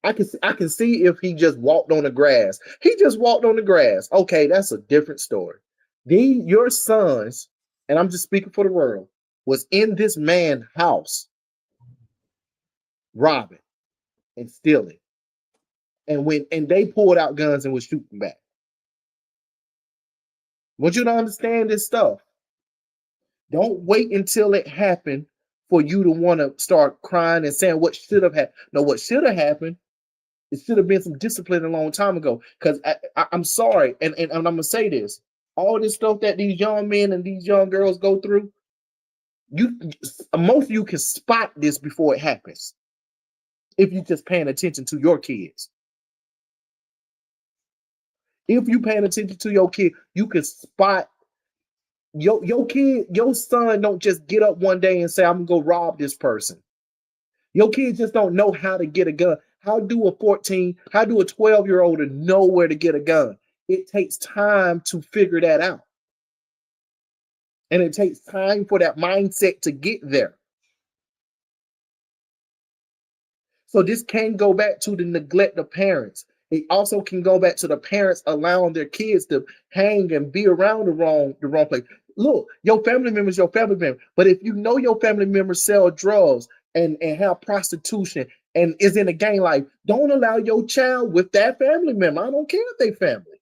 S1: I can see if he just walked on the grass. He just walked on the grass. Okay, that's a different story. Your sons, and I'm just speaking for the world, was in this man's house robbing and stealing. And they pulled out guns and was shooting back. Want you to understand this stuff. Don't wait until it happened for you to want to start crying and saying what should have happened. No, what should have happened, it should have been some discipline a long time ago. Because I'm sorry, and I'm gonna say this: all this stuff that these young men and these young girls go through, most of you can spot this before it happens if you're just paying attention to your kids. If you paying attention to your kid, you can spot your kid, your son don't just get up one day and say, I'm gonna go rob this person. Your kids just don't know how to get a gun. How do a 12-year-old know where to get a gun? It takes time to figure that out. And it takes time for that mindset to get there. So this can go back to the neglect of parents. It also can go back to the parents allowing their kids to hang and be around the wrong place. Look, your family member is your family member. But if you know your family members sell drugs and have prostitution and is in a gang life, don't allow your child with that family member. I don't care if they family.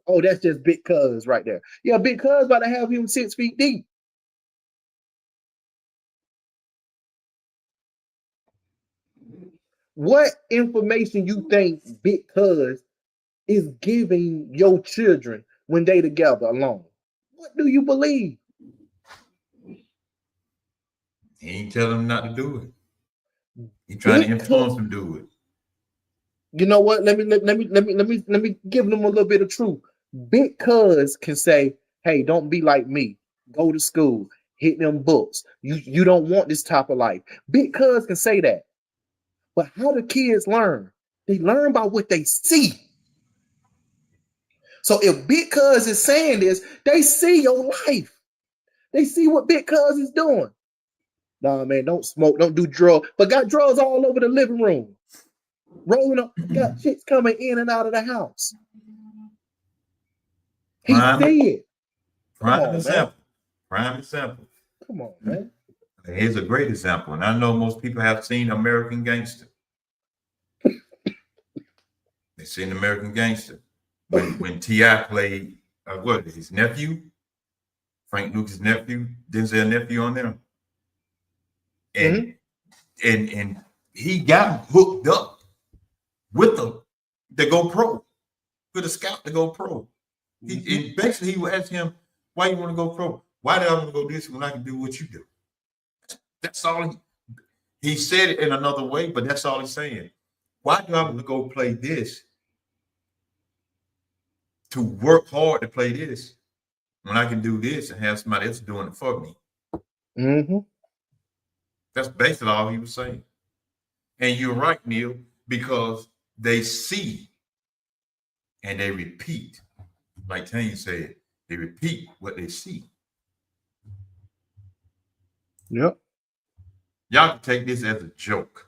S1: Oh, that's just big cuz right there. Yeah, big cuz about to have him 6 feet deep. What information you think big cuz is giving your children when they together alone? What do you believe?
S2: He ain't telling them not to do it. He trying to influence them to do it.
S1: You know what? Let me give them a little bit of truth. Big cuz can say, "Hey, don't be like me. Go to school, hit them books. You don't want this type of life." Big cuz can say that. But how do kids learn? They learn by what they see. So if big cuz is saying this, they see your life. They see what big cuz is doing. Nah, man, don't smoke, don't do drugs. But got drugs all over the living room. Rolling up, got chicks coming in and out of the house. He see it.
S2: Prime example. Prime example.
S1: Come on, man.
S2: Here's a great example. And I know most people have seen American Gangster. They've seen American Gangster. When T.I. played his nephew, Frank Lucas' nephew, Denzel nephew on there. And and he got hooked up with the GoPro, with a scout to go pro. He basically he asked him, why you want to go pro? Why did I want to go this when I can do what you do? That's all he said it in another way, but that's all he's saying. Why do I want to go play this? To work hard to play this when I can do this and have somebody else doing it for me.
S1: Mm-hmm.
S2: That's basically all he was saying. And you're right, Neil, because they see and they repeat. Like Tanya said, they repeat what they see.
S1: Yep.
S2: Y'all can take this as a joke.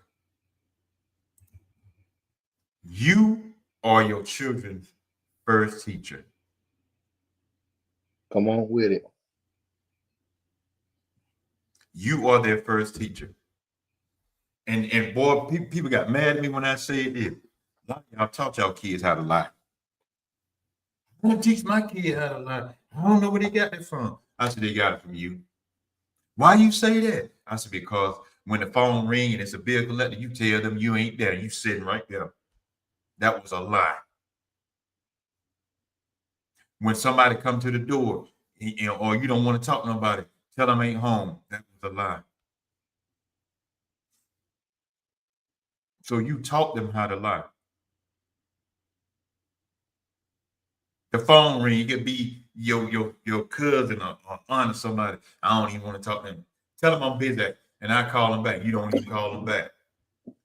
S2: You are your children's first teacher.
S1: Come on with it.
S2: You are their first teacher. And boy, people got mad at me when I said this. A lot of y'all taught y'all kids how to lie. I'm gonna teach my kid how to lie. I don't know where they got that from. I said, they got it from you. Why you say that? I said, because when the phone ring and it's a bill collector, you tell them you ain't there. You sitting right there. That was a lie. When somebody come to the door, or you don't want to talk to nobody, tell them ain't home. That was a lie. So you taught them how to lie. The phone ring, it could be your cousin or aunt or somebody. I don't even want to talk to them. Tell them I'm busy, and I call them back. You don't even call them back.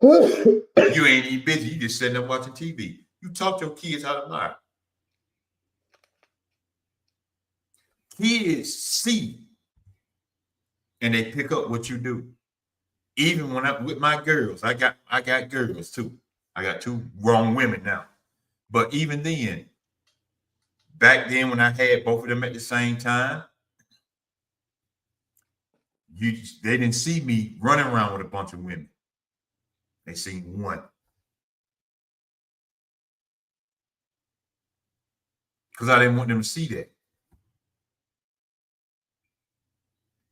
S2: You ain't even busy. You just sitting there watching TV. You taught your kids how to lie. Kids see and they pick up what you do. Even when I'm with my girls, I got girls too. I got 2 grown women now. But even then, back then when I had both of them at the same time, they didn't see me running around with a bunch of women. They seen one. Because I didn't want them to see that.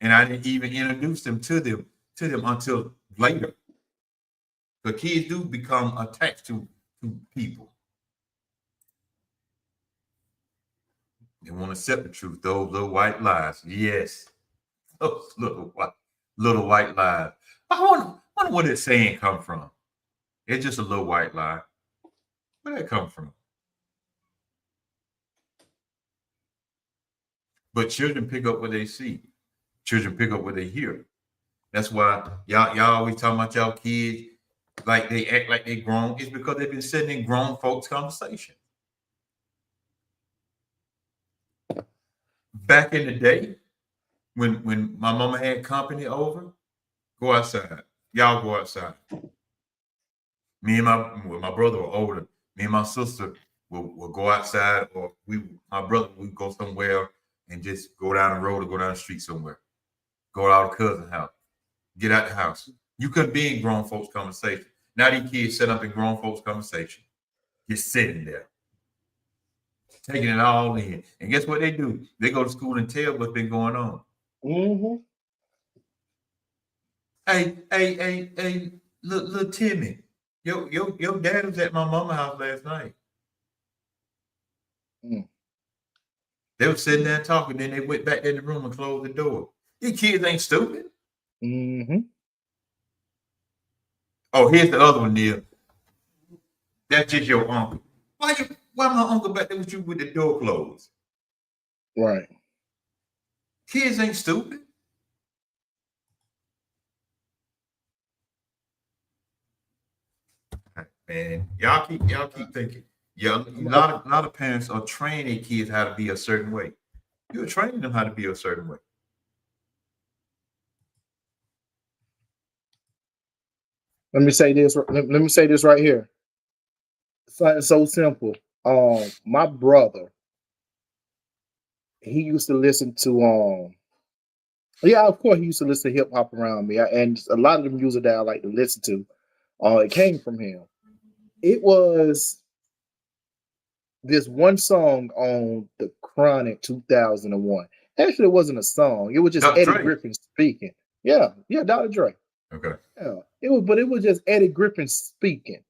S2: And I didn't even introduce them to them until later. The kids do become attached to people. They want to accept the truth. Those little white lies. Yes. Those little white lies. I wonder where that saying come from. It's just a little white lie. Where did that come from? But children pick up what they see. Children pick up what they hear. That's why y'all always talking about y'all kids like they act like they grown. It's because they've been sitting in grown folks' conversation. Back in the day, when my mama had company over, go outside. Y'all go outside. Me and my brother were older. Me and my sister will go outside, or my brother would go somewhere and just go down the road or go down the street somewhere. Go to our cousin's house. Get out the house. You couldn't be in grown folks' conversation. Now these kids set up in grown folks' conversation. Just sitting there. Taking it all in. And guess what they do? They go to school and tell what's been going on.
S1: Mm-hmm.
S2: Hey, little Timmy. Your dad was at my mama's house last night. They were sitting there talking, then they went back in the room and closed the door. These kids ain't stupid.
S1: Mm-hmm.
S2: Oh, here's the other one, Neil. That's just your uncle. Why my uncle back there with you with the door closed?
S1: Right.
S2: Kids ain't stupid. Man, y'all keep thinking. Yeah, a lot of parents are training kids how to be a certain way. You're training them how to be a certain way.
S1: Let me say this. Let me say this right here. Something so simple. My brother, he used to listen to yeah, of course he used to listen to hip hop around me, and a lot of the music that I like to listen to, it came from him. It was this one song on the Chronic 2001. Actually, it wasn't a song. It was just
S2: Dr.
S1: Eddie
S2: Dre.
S1: Griffin speaking. Yeah, Dr. Dre.
S2: Okay.
S1: Yeah, it was just Eddie Griffin speaking.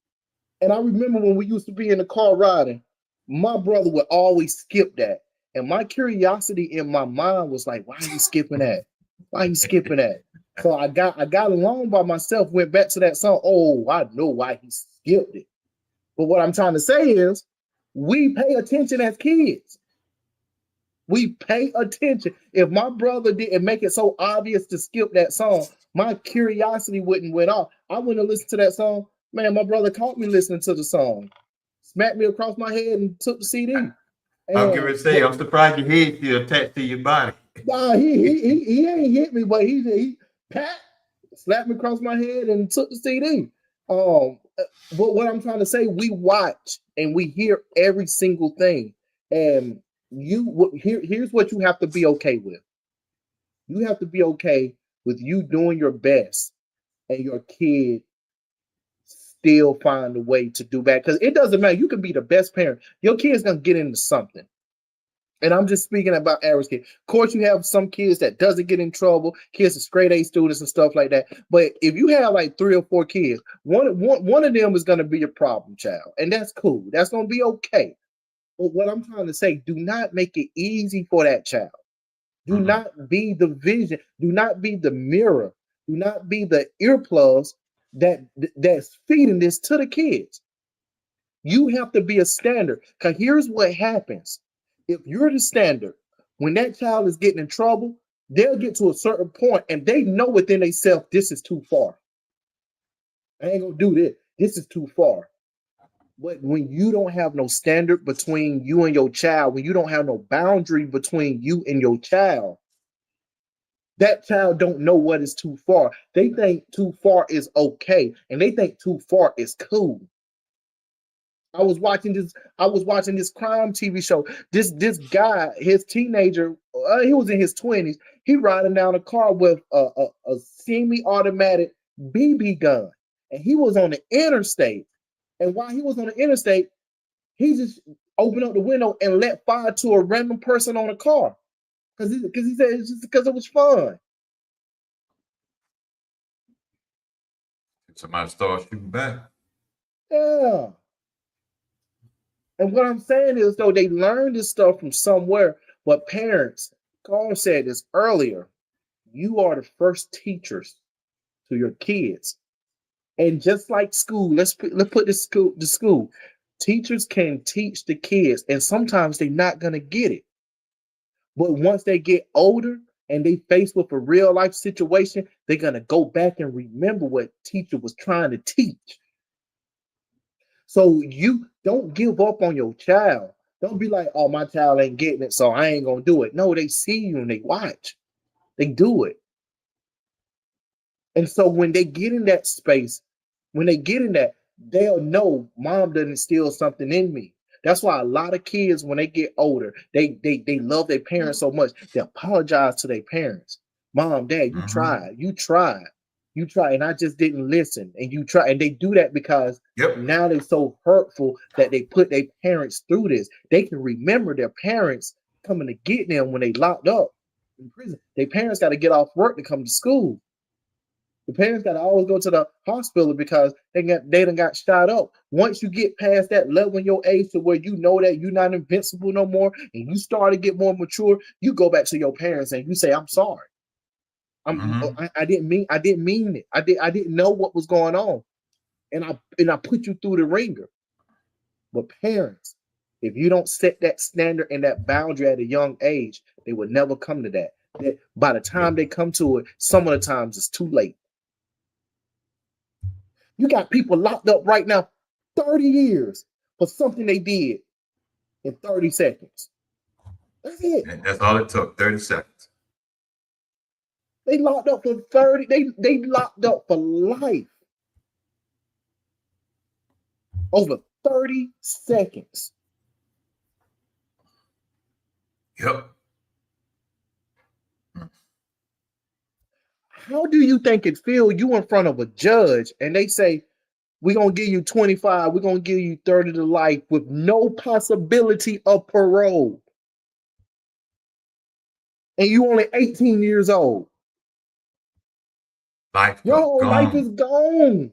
S1: And I remember when we used to be in the car riding, my brother would always skip that. And my curiosity in my mind was like, why are you skipping that? Why are you skipping that? So I got along by myself, went back to that song. Oh, I know why he skipped it. But what I'm trying to say is we pay attention as kids. We pay attention. If my brother didn't make it so obvious to skip that song, my curiosity wouldn't went off. I wouldn't have listened to that song. Man, my brother caught me listening to the song, smacked me across my head, and took the CD.
S2: I'm going to say, I'm surprised your head still attached to your body.
S1: Nah, he ain't hit me, but he slapped me across my head and took the CD. But what I'm trying to say, we watch and we hear every single thing, and here's what you have to be okay with. You have to be okay with you doing your best, and your kid still find a way to do bad. Because it doesn't matter. You can be the best parent. Your kid's gonna get into something. And I'm just speaking about average kids. Of course, you have some kids that doesn't get in trouble, kids are straight A students and stuff like that. But if you have like 3 or 4 kids, one of them is going to be a problem child. And that's cool. That's going to be okay. But what I'm trying to say, do not make it easy for that child. Do not be the vision. Do not be the mirror. Do not be the earplugs that's feeding this to the kids. You have to be a standard. Because here's what happens. If you're the standard, when that child is getting in trouble, they'll get to a certain point and they know within themselves, this is too far. I ain't gonna do this. This is too far. But when you don't have no standard between you and your child, when you don't have no boundary between you and your child, that child don't know what is too far. They think too far is okay, and they think too far is cool. I was watching this crime TV show. This guy, his teenager, he was in his 20s. He riding down a car with a semi-automatic BB gun, and he was on the interstate. And while he was on the interstate, he just opened up the window and let fire to a random person on a car because he said it's just because it was fun.
S2: Somebody started shooting back.
S1: Yeah. And what I'm saying is, though, they learned this stuff from somewhere. But parents, Carl said this earlier, you are the first teachers to your kids. And just like school, let's put this to school. Teachers can teach the kids, and sometimes they're not going to get it. But once they get older and they face with a real life situation, they're going to go back and remember what teacher was trying to teach. So you don't give up on your child. Don't be like, oh, my child ain't getting it, so I ain't going to do it. No, they see you and they watch. They do it. And so when they get in that space, when they get in that, they'll know mom doesn't instill something in me. That's why a lot of kids, when they get older, they love their parents so much, they apologize to their parents. Mom, dad, you tried, and I just didn't listen. And you try, and they do that because now they're so hurtful that they put their parents through this. They can remember their parents coming to get them when they locked up in prison. Their parents got to get off work to come to school. The parents got to always go to the hospital because they done got shot up. Once you get past that level in your age to where you know that you're not invincible no more, and you start to get more mature, you go back to your parents and you say, "I'm sorry. I didn't mean it. I didn't know what was going on, and I put you through the ringer." But parents, if you don't set that standard and that boundary at a young age, they will never come to that. By the time they come to it, some of the times it's too late. You got people locked up right now 30 years for something they did in 30 seconds. That's it.
S2: And that's all it took, 30 seconds.
S1: They locked up for 30. They locked up for life. Over 30 seconds.
S2: Yep.
S1: How do you think it feels? You in front of a judge and they say, we're going to give you 25, we're going to give you 30 to life with no possibility of parole. And you only 18 years old. Your whole life is gone.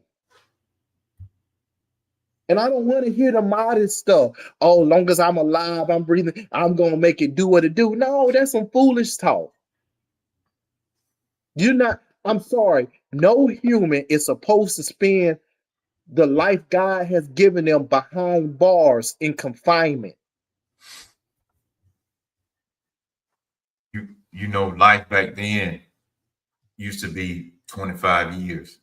S1: And I don't want to hear the modest stuff. Oh, long as I'm alive, I'm breathing, I'm going to make it do what it do. No, that's some foolish talk. I'm sorry. No human is supposed to spend the life God has given them behind bars in confinement.
S2: You know, life back then, used to be 25 years.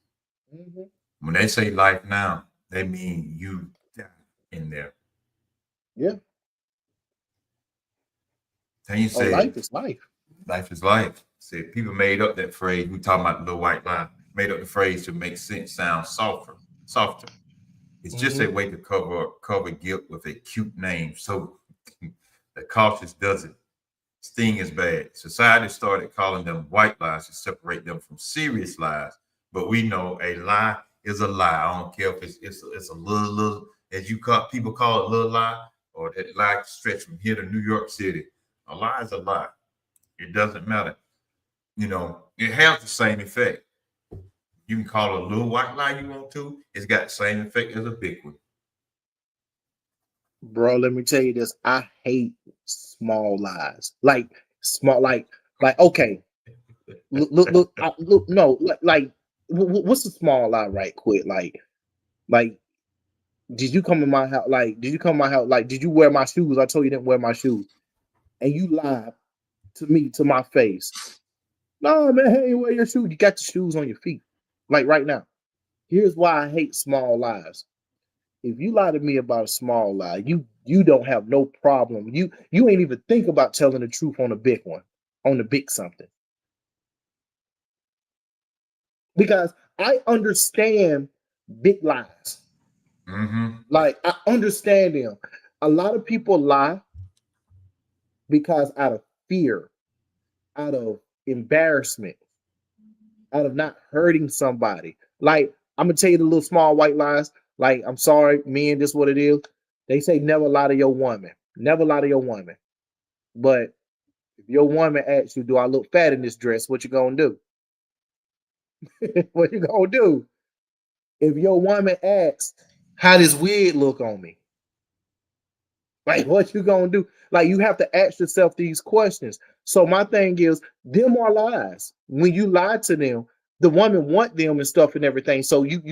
S1: Mm-hmm.
S2: When they say life now, they mean you die in there.
S1: Yeah.
S2: And you
S1: Oh,
S2: say
S1: life is life.
S2: life is life. See, people made up that phrase. We talking about the little white lie. Made up the phrase to make sense sound softer. It's just a way to cover guilt with a cute name. So the cautious doesn't sting as bad. Society started calling them white lies to separate them from serious lies. But we know a lie is a lie. I don't care if it's a little as you call people call it little lie, or that lie stretch from here to New York City. A lie is a lie. It doesn't matter. You know, it has the same effect. You can call it a little white lie you want to. It's got the same effect as a big one.
S1: Bro, let me tell you this. I hate small lies. Like small, like okay. Look, no, what's a small lie right quick? Like, did you come in my house? Like, did you come in my house? Like, did you wear my shoes? I told you didn't wear my shoes. And you lied to me, to my face. No, man, hey, wear your shoes. You got your shoes on your feet. Like right now. Here's why I hate small lies. If you lie to me about a small lie, you don't have no problem. You ain't even think about telling the truth on a big one, on the big something. Because I understand big lies.
S2: Mm-hmm.
S1: Like I understand them. A lot of people lie because out of fear, out of embarrassment, out of not hurting somebody. Like I'm gonna tell you the little small white lies. Like I'm sorry, men, this is what it is. They say never lie to your woman. Never lie to your woman. But if your woman asks you, "Do I look fat in this dress?" What you gonna do? What you gonna do? If your woman asks, "How does wig look on me?" Like, what you gonna do? Like, you have to ask yourself these questions. So my thing is, them are lies. When you lie to them, the woman want them and stuff and everything. So if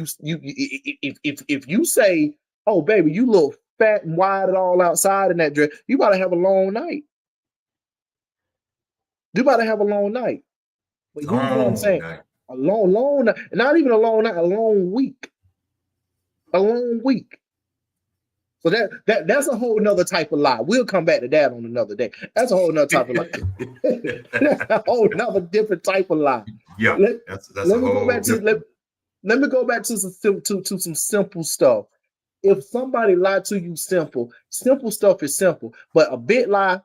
S1: you say, "Oh, baby, you look fat and wide and all outside in that dress," you about to have a long night. You about to have a long night. But here's what I'm saying: a long night, not even a long night, a long week, a long week. So that's a whole nother type of lie. We'll come back to that on another day. That's a whole nother type of lie. That's a whole nother different type of lie.
S2: Yeah,
S1: let me go back to some simple stuff. If somebody lied to you, simple stuff is simple. But a big lie,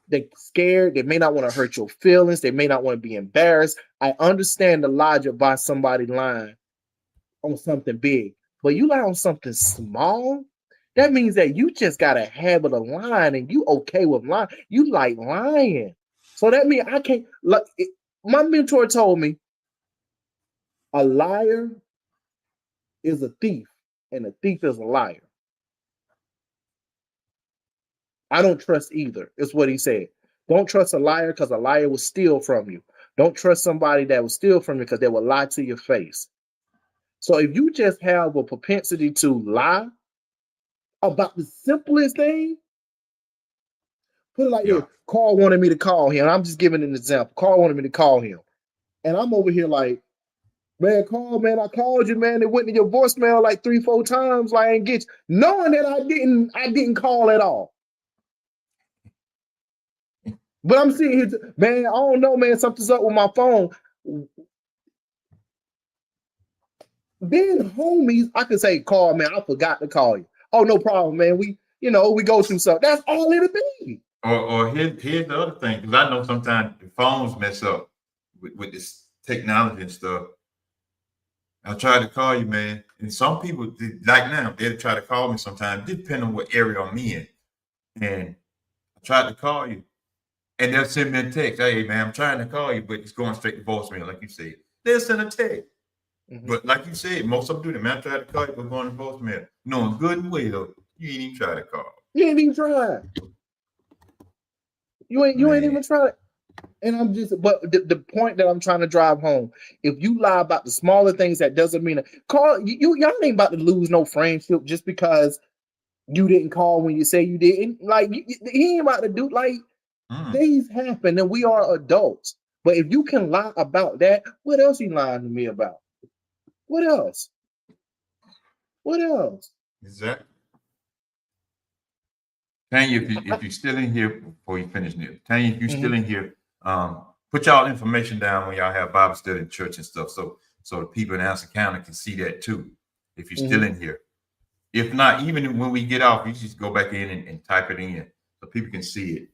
S1: they're scared. They may not want to hurt your feelings. They may not want to be embarrassed. I understand the logic by somebody lying on something big, but you lie on something small. That means that you just got a habit of lying and you okay with lying. You like lying. So that means I can't. Like, my mentor told me a liar is a thief and a thief is a liar. I don't trust either. Is what he said. Don't trust a liar because a liar will steal from you. Don't trust somebody that will steal from you because they will lie to your face. So if you just have a propensity to lie about the simplest thing, put it like this. Carl wanted me to call him. I'm just giving an example. Carl wanted me to call him. And I'm over here like, man, Carl, man, I called you, man. It went to your voicemail like 3-4 times. Like, I ain't get you. Knowing that I didn't call at all. But I'm sitting here, man, I don't know, man. Something's up with my phone. Being homies, I could say, Carl, man, I forgot to call you. Oh, no problem, man. We go through something. That's all it'll be.
S2: Or here's the other thing, because I know sometimes the phones mess up with this technology and stuff. I try to call you, man, and some people like now they'll try to call me sometimes, depending on what area I'm in. And I tried to call you, and they'll send me a text. Hey, man, I'm trying to call you, but it's going straight to voicemail, like you said. They'll send a text. Mm-hmm. But like you said, most of them do that. Man, I tried to call you, but going to voicemail. Knowing good and well, you ain't even try to call.
S1: You ain't even tried. You ain't even tried. And I'm just, but the point that I'm trying to drive home, if you lie about the smaller things, that doesn't mean y'all ain't about to lose no friendship just because you didn't call when you say you didn't. Like he ain't about to do, like, things happen and we are adults. But if you can lie about that, what else you lying to me about? What else? What else?
S2: Exactly. Tanya, if you're still in here before you finish, Neil, Tanya, if you're still in here, put y'all information down when y'all have Bible study in church and stuff, so the people in Anson County can see that too. If you're still in here, if not, even when we get off, you just go back in and type it in so people can see it.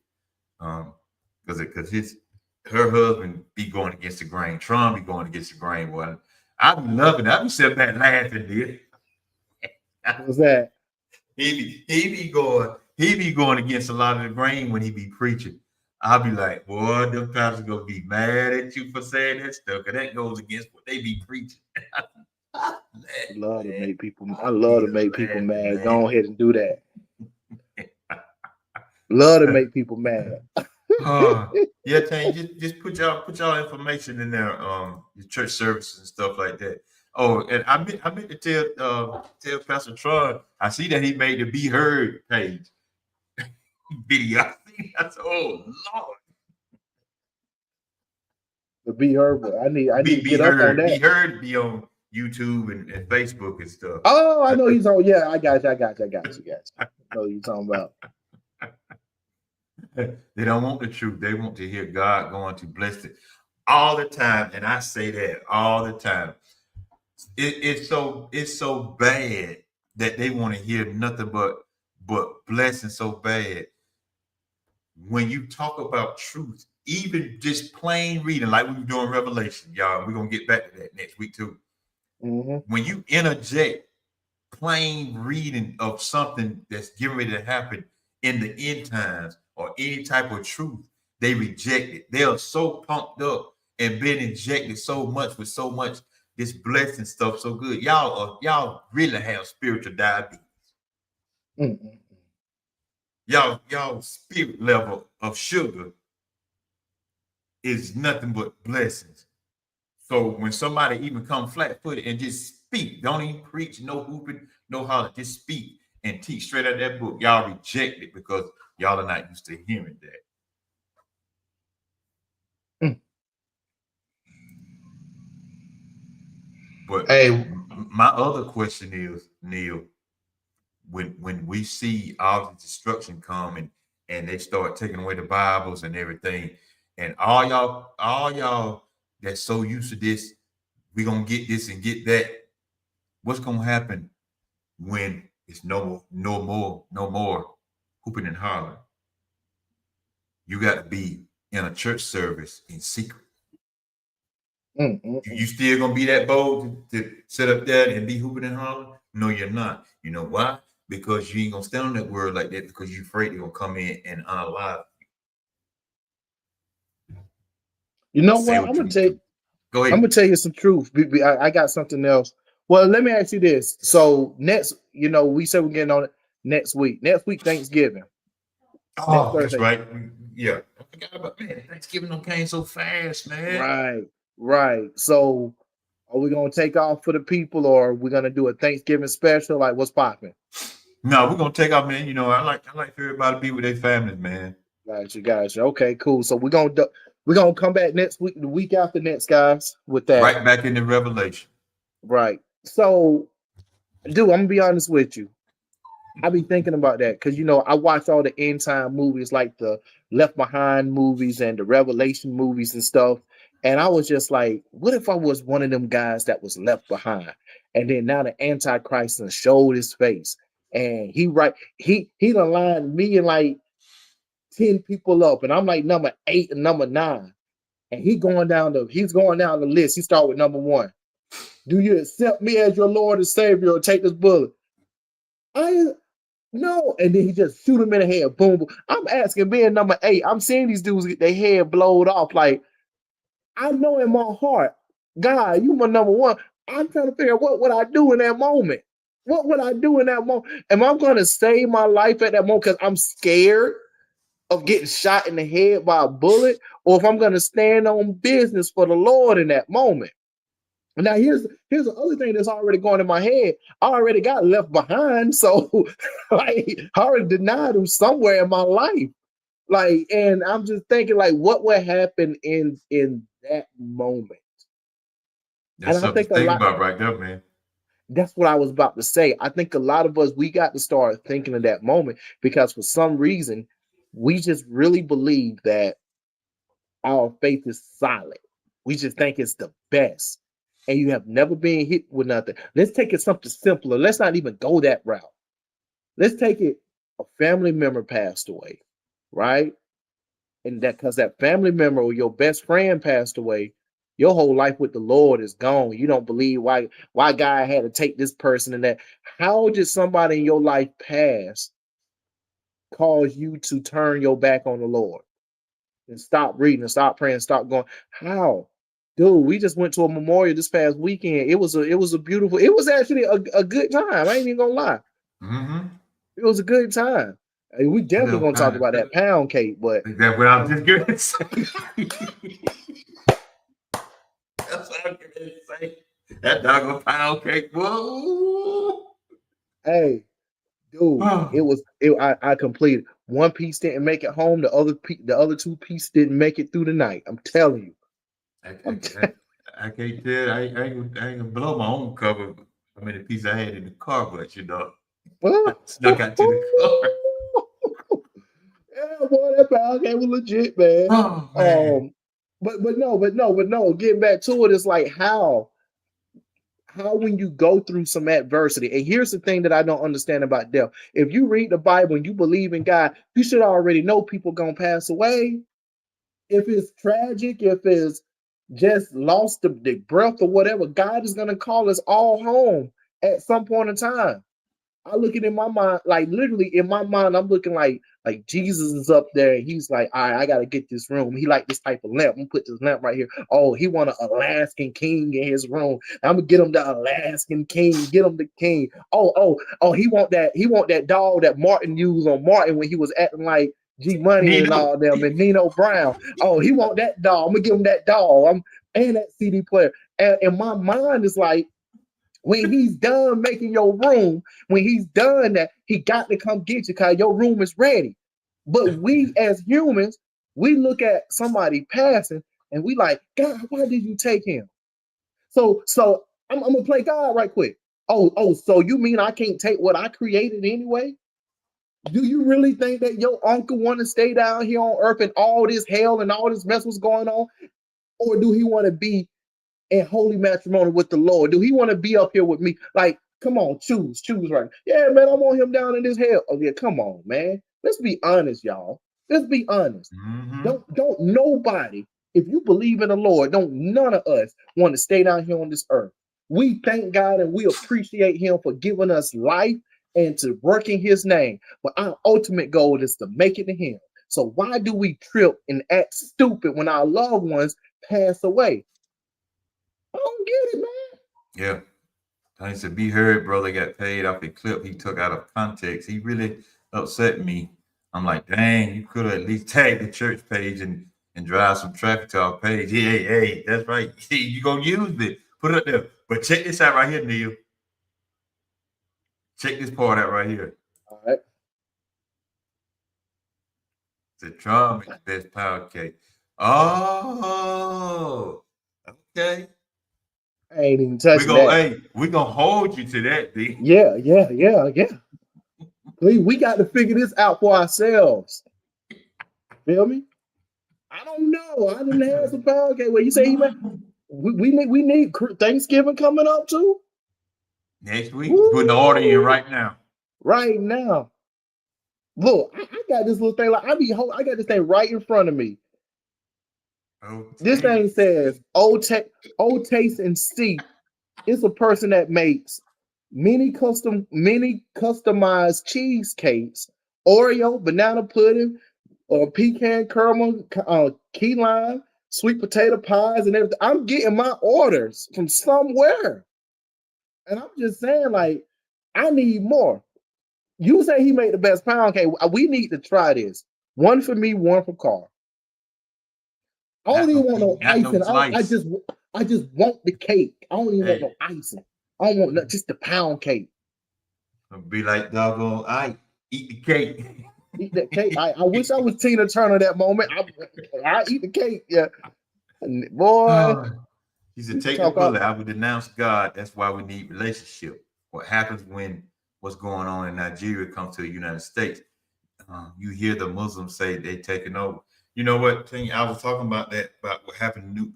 S2: Because her husband be going against the grain, Trump be going against the grain. Well, I be loving it. I be sitting back laughing, dude.
S1: What's that?
S2: He be going against a lot of the grain when he be preaching. I'll be like, boy, them pastors gonna be mad at you for saying that stuff, because that goes against what they be preaching.
S1: I love to make people mad. Go ahead and do that. Love to make people mad.
S2: Yeah, Tanya, just put y'all information in there, your church services and stuff like that. Oh, and I meant to tell Pastor Tron, I see that he made the Be Heard page video. I said, oh Lord.
S1: The Be Heard, I need to get up on that.
S2: Be Heard be on YouTube and Facebook and stuff.
S1: Oh, I know he's on. Yeah, I got you. I know you're talking about.
S2: They don't want the truth. They want to hear God going to bless it all the time. And I say that all the time. It's so bad that they want to hear nothing but blessing so bad. When you talk about truth, even just plain reading, like we were doing Revelation, y'all, we're gonna get back to that next week too. When you interject plain reading of something that's getting ready to happen in the end times or any type of truth, they reject it. They are so pumped up and been injected so much with so much this blessing stuff so good. Y'all really have spiritual diabetes. Y'all spirit level of sugar is nothing but blessings. So when somebody even come flat-footed and just speak, don't even preach, no hooping, no holler, just speak and teach straight out of that book, y'all reject it because y'all are not used to hearing that. But hey, my other question is, Neil, when we see all the destruction coming and they start taking away the Bibles and everything, and all y'all that's so used to this, we're gonna get this and get that. What's gonna happen when it's no more hooping and hollering? You got to be in a church service in secret. You still gonna be that bold to sit up there and be hooping and hollering? No, you're not. You know why? Because you ain't gonna stand on that word like that because you're afraid they're gonna come in and unalive you.
S1: You know what? I'm gonna tell you. Go ahead. I'm gonna tell you some truth. I got something else. Well, let me ask you this. So next, we said we're getting on it next week. Next week, Thanksgiving.
S2: Oh, that's right. Yeah. I forgot about that. Thanksgiving came so fast, man.
S1: Right. So are we gonna take off for the people, or are we gonna do a Thanksgiving special? Like, what's popping?
S2: No, we're gonna take off, man. I like for everybody to be with their families, man.
S1: Gotcha. Okay, cool. So we're gonna come back next week, the week after next, guys, with that.
S2: Right back into Revelation.
S1: Right. So, dude, I'm gonna be honest with you. I be thinking about that because I watch all the end time movies, like the Left Behind movies and the Revelation movies and stuff. And I was just like, what if I was one of them guys that was left behind? And then now the Antichrist and showed his face. And he done lined me and like 10 people up. And I'm like number 8 and number 9. And he's going down the list. He start with number 1. Do you accept me as your Lord and Savior or take this bullet? No. And then he just shoot him in the head. Boom, boom. I'm asking, being number 8, I'm seeing these dudes get their head blowed off. Like, I know in my heart, God, you my number 1. I'm trying to figure out what would I do in that moment. What would I do in that moment? Am I going to save my life at that moment because I'm scared of getting shot in the head by a bullet, or if I'm going to stand on business for the Lord in that moment? Now, here's the other thing that's already going in my head. I already got left behind, so I already denied him somewhere in my life. Like, and I'm just thinking, like, what would happen in that moment? And
S2: That's
S1: I
S2: something
S1: think
S2: to
S1: a
S2: think
S1: lot.
S2: about right there, man.
S1: That's what I was about to say. I think a lot of us, we got to start thinking of that moment because for some reason we just really believe that our faith is solid. We just think it's the best. And you have never been hit with nothing. Let's take it something simpler. Let's not even go that route. Let's take it a family member passed away, right? And that because that family member or your best friend passed away, your whole life with the Lord is gone. You don't believe why God had to take this person and that. How did somebody in your life pass cause you to turn your back on the Lord and stop reading and stop praying, stop going? How? Dude, we just went to a memorial this past weekend. It was a beautiful, it was actually a good time. I ain't even gonna lie.
S2: Mm-hmm.
S1: It was a good time. And we
S2: A
S1: definitely
S2: little
S1: gonna talk
S2: pound
S1: about
S2: cake.
S1: that pound cake, but
S2: That's what I was just going to say. That's what I was going to say. That doggone pound cake. Whoa.
S1: hey, dude,
S2: Oh,
S1: I completed. One piece didn't make it home. The other two pieces didn't make it through the night. I'm telling you.
S2: I,
S1: I'm
S2: I, I, I can't tell. I ain't gonna blow my own cover how many pieces I had in the car, but I snuck out to the car.
S1: yeah, boy, that pound cake was legit, man.
S2: Oh man.
S1: Um, but no. Getting back to it, it's like how when you go through some adversity, and here's the thing that I don't understand about death. If you read the Bible and you believe in God, you should already know people gonna pass away. If it's tragic, if it's just lost the breath or whatever, God is gonna call us all home at some point in time. I look at it in my mind, like literally in my mind, I'm looking like Jesus is up there and he's like, all right, I gotta get this room. He like this type of lamp. I'm gonna put this lamp right here. Oh, he want an Alaskan king in his room. I'm gonna get him the Alaskan king, get him the king. Oh, he want that dog that Martin used on Martin when he was acting like G Money and
S2: Nino.
S1: all them and Nino Brown. Oh, he want that dog. I'm gonna give him that dog. And that CD player. And my mind is like, when he's done making your room, when he's done that, he got to come get you because your room is ready. But we as humans, we look at somebody passing and we like, God, why did you take him? So I'm gonna play God right quick. So you mean I can't take what I created anyway? Do you really think that your uncle want to stay down here on earth and all this hell and all this mess was going on? Or do he want to be in holy matrimony with the Lord? Do he want to be up here with me? Like, come on, choose right. Yeah, man, I want him down in this hell. Oh yeah, come on, man. Let's be honest, y'all. Let's be honest.
S2: Mm-hmm.
S1: Don't nobody, if you believe in the Lord, don't none of us want to stay down here on this earth. We thank God and we appreciate him for giving us life and to work in his name. But our ultimate goal is to make it to him. So why do we trip and act stupid when our loved ones pass away? I don't get it, man.
S2: Yeah. I used to be heard, brother got paid off a clip he took out of context. He really upset me. I'm like, dang, you could have at least tagged the church page and drive some traffic to our page. Hey, that's right. You gonna use it. Put it up there. But check this out right here, Neil. Check this part out right here.
S1: All right.
S2: The drum is the best pound cake. Oh, okay.
S1: I ain't even touching that.
S2: We gonna hold you to that, D.
S1: Yeah. We got to figure this out for ourselves. Feel me? I don't know. I didn't have some pound cake. Well, you say he made. We need Thanksgiving coming up too.
S2: Next week, putting the order in
S1: Woo!
S2: right now.
S1: Right now. Look, I got this little thing. I got this thing right in front of me. This
S2: Okay.
S1: thing says Old Taste and See. It's a person that makes many customized cheesecakes, Oreo, banana pudding, or pecan caramel, key lime, sweet potato pies, and everything. I'm getting my orders from somewhere, and I'm just saying, like, I need more. You say he made the best pound cake. We need to try this. One for me, one for Carl. I don't even want no
S2: Not no
S1: icing.
S2: slice.
S1: I just want the cake. I don't even want
S2: Hey,
S1: no icing. I don't want just the pound cake.
S2: be like doggone, I eat the cake.
S1: Eat that cake. I wish I was Tina Turner that moment. I eat the cake. Yeah. Boy.
S2: He said, take the bullet. I would denounce God. That's why we need relationship. What happens when what's going on in Nigeria comes to the United States? You hear the Muslims say they taking over. You know what? I was talking about that, about what happened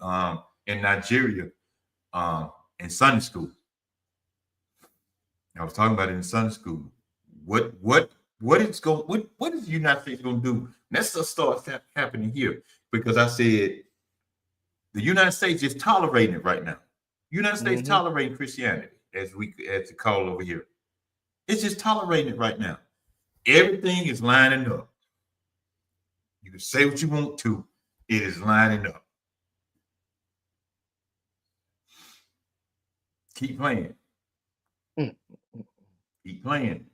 S2: in Nigeria in Sunday school. I was talking about it in Sunday school. What is the United States going to do? That's what starts happening here, because I said the United States is tolerating it right now. United States tolerating Christianity, as to call over here. It's just tolerating it right now. Everything is lining up. You can say what you want to. It is lining up. Keep playing. Keep playing.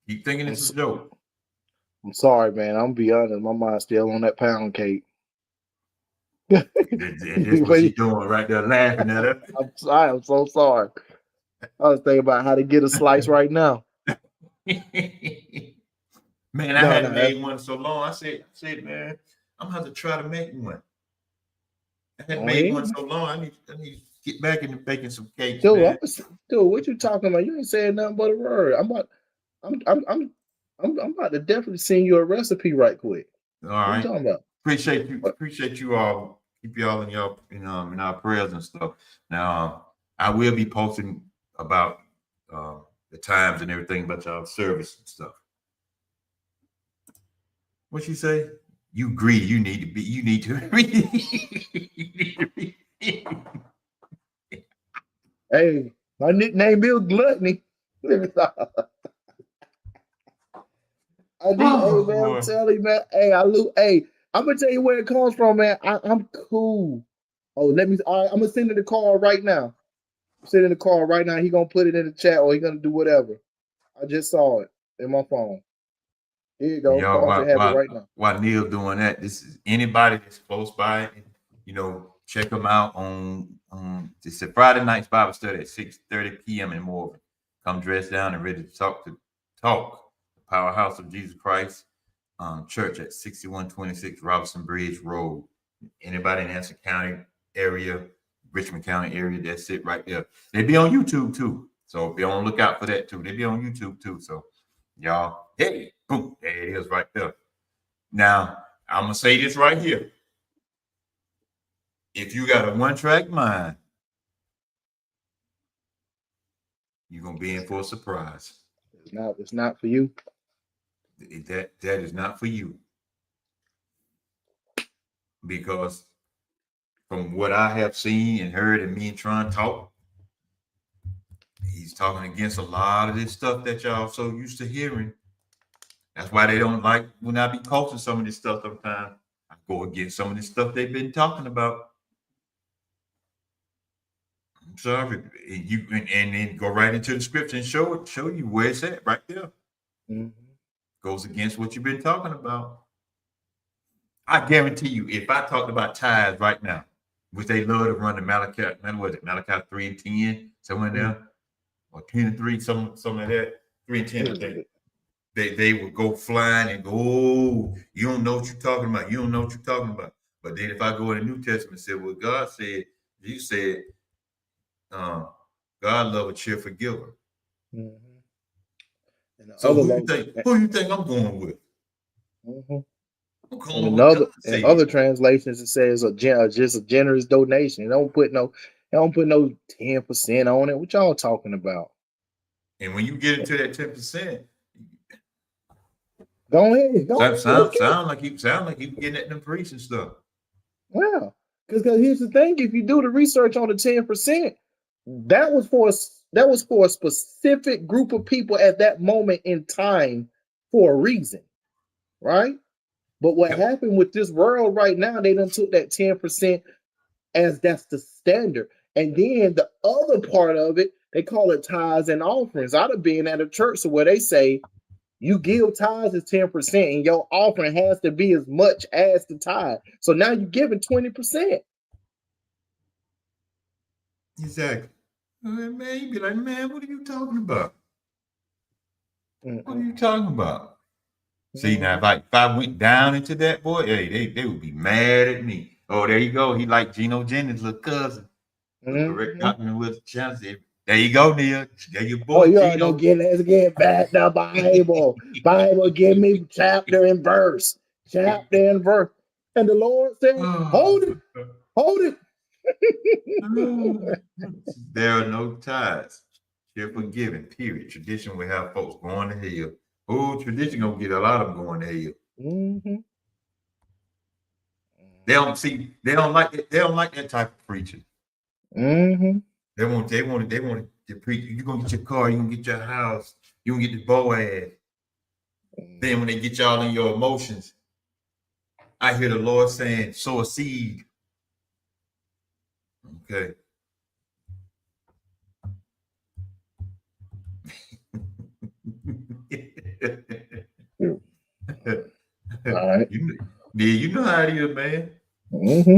S2: Keep thinking it's a joke.
S1: I'm sorry, man. I'm gonna be honest. My mind's still on that pound cake.
S2: That's what she's doing right there, laughing at her.
S1: I'm sorry. I'm so sorry. I was thinking about how to get a slice right now.
S2: Man, I hadn't made one so long. I said, man, I'm gonna have to try to make one. I hadn't made one so long. I need to get back into baking some cakes.
S1: Dude, what you talking about? You ain't saying nothing but a word. I'm about to definitely send you a recipe right quick.
S2: All right. What you talking about? Appreciate you all. Keep y'all in our prayers and stuff. Now, I will be posting about the times and everything about y'all service and stuff. What you say? You greedy. You need to read.
S1: Hey, my nickname is Gluttony. I'm telling you, man. Hey, I'm gonna tell you where it comes from, man. I'm cool. Oh, I'm gonna send in the call right now. Send in the call right now. He gonna put it in the chat, or he gonna do whatever. I just saw it in my phone. Here you go.
S2: Y'all, while Neil doing that, this is anybody that's close by, check them out on it's a Friday night's Bible study at 6:30 p.m. in Morgan. Come dressed down and ready to talk. The Powerhouse of Jesus Christ Church at 6126 Robinson Bridge Road. Anybody in Anson County area, Richmond County area, that's it right there. They be on YouTube too. So be on the lookout for that too. They be on YouTube too. So y'all, hey, boom, there it is right there. Now, I'm gonna say this right here. If you got a one-track mind, you're gonna be in for a surprise.
S1: It's not for you.
S2: That is not for you. Because from what I have seen and heard, and me and Tron talk, he's talking against a lot of this stuff that y'all so used to hearing. That's why they don't like when I be posting some of this stuff sometimes. I go against some of this stuff they've been talking about. I'm sorry. And then go right into the scripture and show you where it's at right there. Goes against what you've been talking about. I guarantee you, if I talked about tithes right now, which they love to run the Malachi 3 and 10, somewhere in there, or 10 and 3, something like that, 3 and 10, I think. They would go flying and go, oh, you don't know what you're talking about. You don't know what you're talking about. But then if I go in the New Testament and say, well, God said, you said, God love a cheerful giver. So who you think I'm going with?
S1: In other translations, it says just a generous donation. It don't put no 10% on it. What y'all talking about?
S2: And when you get into that 10%,
S1: go ahead.
S2: Sound like you getting at them priests and stuff.
S1: Well, because here's the thing: if you do the research on the 10%, that was for a specific group of people at that moment in time for a reason, right? But what happened with this world right now, they done took that 10% as that's the standard. And then the other part of it, they call it tithes and offerings. I'd have been at a church where they say you give tithes as 10% and your offering has to be as much as the tithe. So now you're giving 20%.
S2: Exactly. Man, you'd be like, man, what are you talking about? What are you talking about? See now, if I went down into that, boy, hey, they would be mad at me. Oh, there you go. He like Geno Jennings' little cousin. The correct document with chance. There you go, Neil. There your
S1: Oh,
S2: boy
S1: you already know.
S2: Geno.
S1: Let's get back the Bible. Bible, give me chapter and verse. Chapter and verse. And the Lord said, hold it, hold it.
S2: There are no ties. You're forgiven, period. Tradition will have folks going to hell. Oh, tradition gonna get a lot of them going to hell.
S1: Mm-hmm.
S2: They don't like it. They don't like that type of preaching.
S1: Mm-hmm.
S2: They want to preach. You're gonna get your car, you're gonna get your house, you're gonna get the Boaz. Then when they get y'all in your emotions, I hear the Lord saying, sow a seed. Okay.
S1: All right.
S2: You know how it is, man.
S1: Mm-hmm.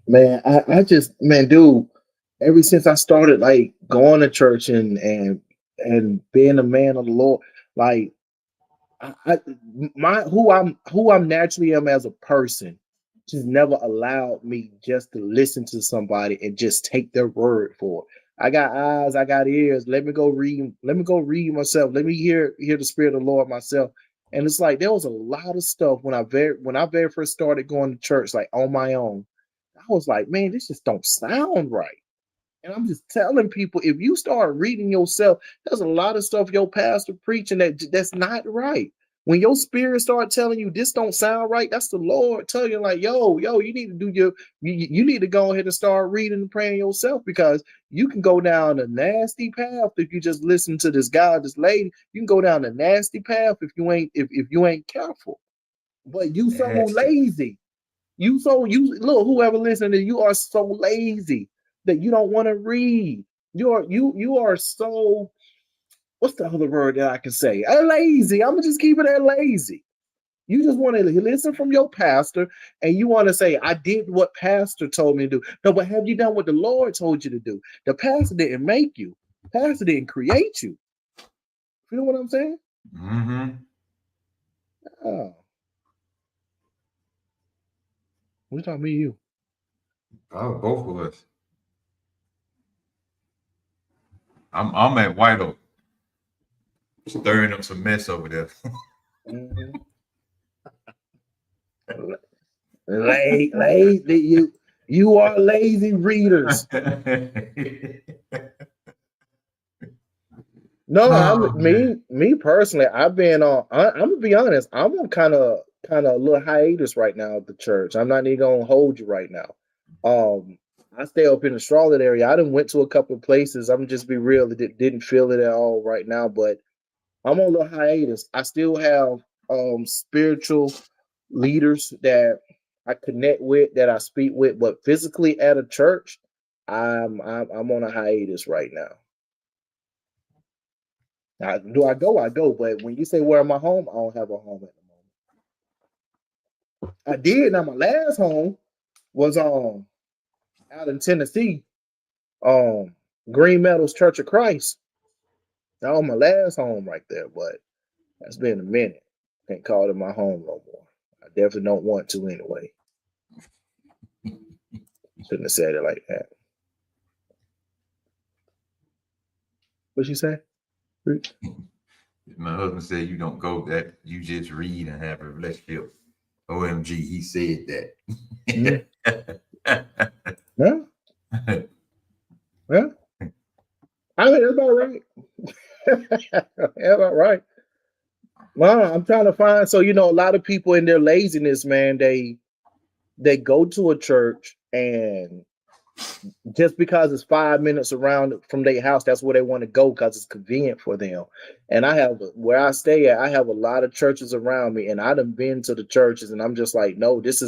S1: Man, I just, man, dude, ever since I started like going to church and being a man of the Lord, like I my who I'm naturally am as a person just never allowed me just to listen to somebody and just take their word for it. I got eyes, I got ears. Let me go read myself. Let me hear the spirit of the Lord myself. And it's like there was a lot of stuff when I very first started going to church, like on my own. I was like, man, this just don't sound right. And I'm just telling people, if you start reading yourself, there's a lot of stuff your pastor preaching that's not right. When your spirit start telling you this don't sound right, that's the Lord telling you, like, yo, you need to do you need to go ahead and start reading and praying yourself, because you can go down a nasty path if you just listen to this guy, this lady. You can go down a nasty path if you ain't careful. But you so lazy. You look, whoever listening, you are so lazy that you don't want to read. You are so, what's the other word that I can say? Lazy. I'm gonna just keep it at lazy. You just want to listen from your pastor and you want to say, I did what pastor told me to do. No, but have you done what the Lord told you to do? The pastor didn't make you. Pastor didn't create you. You know what I'm saying?
S2: Mm-hmm.
S1: Oh. We talking me you.
S2: Oh, both of us. I'm at White Oak, stirring up some mess over there.
S1: Mm-hmm. Lazy, you are lazy readers. No, me personally, I've been on. I'm gonna be honest. I'm on kind of a little hiatus right now at the church. I'm not even gonna hold you right now. I stay up in the Charlotte area. I done went to a couple of places. I'm just be real. It didn't feel it at all right now, but I'm on a little hiatus. I still have spiritual leaders that I connect with, that I speak with, but physically at a church, I'm on a hiatus right now. Now, do I go? I go, but when you say where am I home, I don't have a home at the moment. I did. Now my last home was out in Tennessee, Green Meadows Church of Christ. That was my last home right there, but that's been a minute. Can't call it my home no more. I definitely don't want to anyway. Shouldn't have said it like that. What'd you say?
S2: My husband said you don't go that, you just read and have a relationship. OMG, he said that.
S1: Yeah. Yeah. I mean, that's about right. That's about right. Well, I'm trying to find. So, a lot of people in their laziness, man, they go to a church, and just because it's 5 minutes around from their house, that's where they want to go because it's convenient for them. And where I stay at, I have a lot of churches around me, and I done been to the churches, and I'm just like, no, this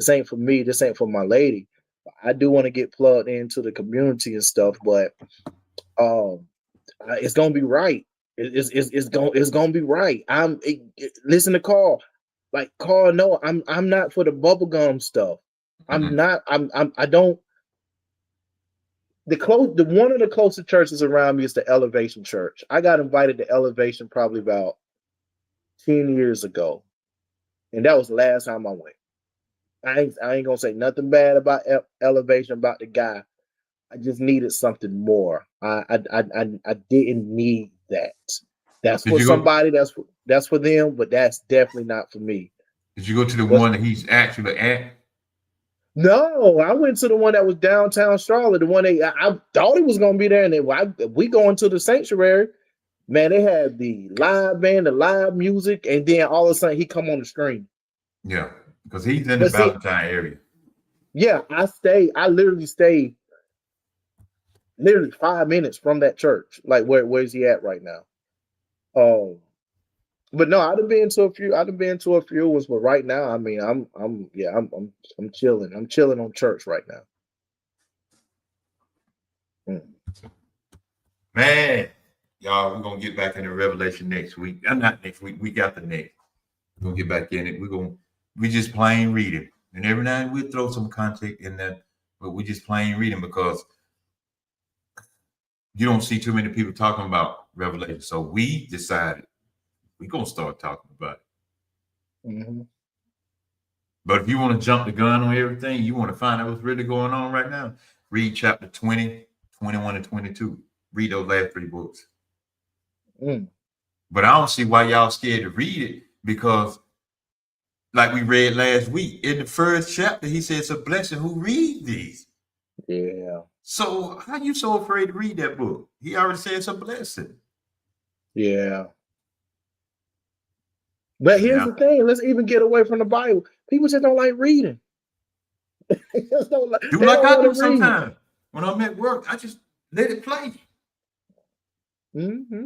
S1: ain't for me. This ain't for my lady. I do want to get plugged into the community and stuff, but it's gonna be right. It's gonna be right. Listen to Carl. Like Carl, no, I'm not for the bubblegum stuff. I'm not. I don't. One of the closest churches around me is the Elevation Church. I got invited to Elevation probably about 10 years ago, and that was the last time I went. I ain't gonna say nothing bad about Elevation, about the guy. I just needed something more. I didn't need that. That's
S2: Did
S1: for
S2: you go?
S1: somebody. That's for them, but that's definitely not for me.
S2: Did you go to the
S1: What's
S2: one that he's actually at?
S1: No, I went to the one that was downtown Charlotte. The one I thought he was gonna be there, and we going to the sanctuary. Man, they had the live band, the live music, and then all of a sudden he come on the screen.
S2: Yeah, because he's in the
S1: But see,
S2: Valentine area.
S1: yeah, I literally stayed literally 5 minutes from that church. Like where's he at right now? But no, I'd have been to a few. I'd have been to a few ones, but right now, I mean, I'm chilling. I'm chilling on church right now.
S2: Man, y'all, we're gonna get back into Revelation next week. I'm not next week. Week after next. We're gonna get back in it. We just plain reading, and every now and then we'll throw some content in there, but we just plain reading because you don't see too many people talking about Revelation. So we decided we're gonna start talking about it.
S1: Mm-hmm.
S2: But if you want to jump the gun on everything, you want to find out what's really going on right now, read chapter 20, 21, and 22. Read those last 3 books. But I don't see why y'all scared to read it, because like we read last week, in the first chapter, he says, it's a blessing who read these.
S1: Yeah.
S2: So how you so afraid to read that book? He already said it's a blessing.
S1: Yeah. But here's the thing. Let's even get away from the Bible. People just don't like reading.
S2: Do like I do sometimes. When I'm at work, I just let it play.
S1: Mm-hmm.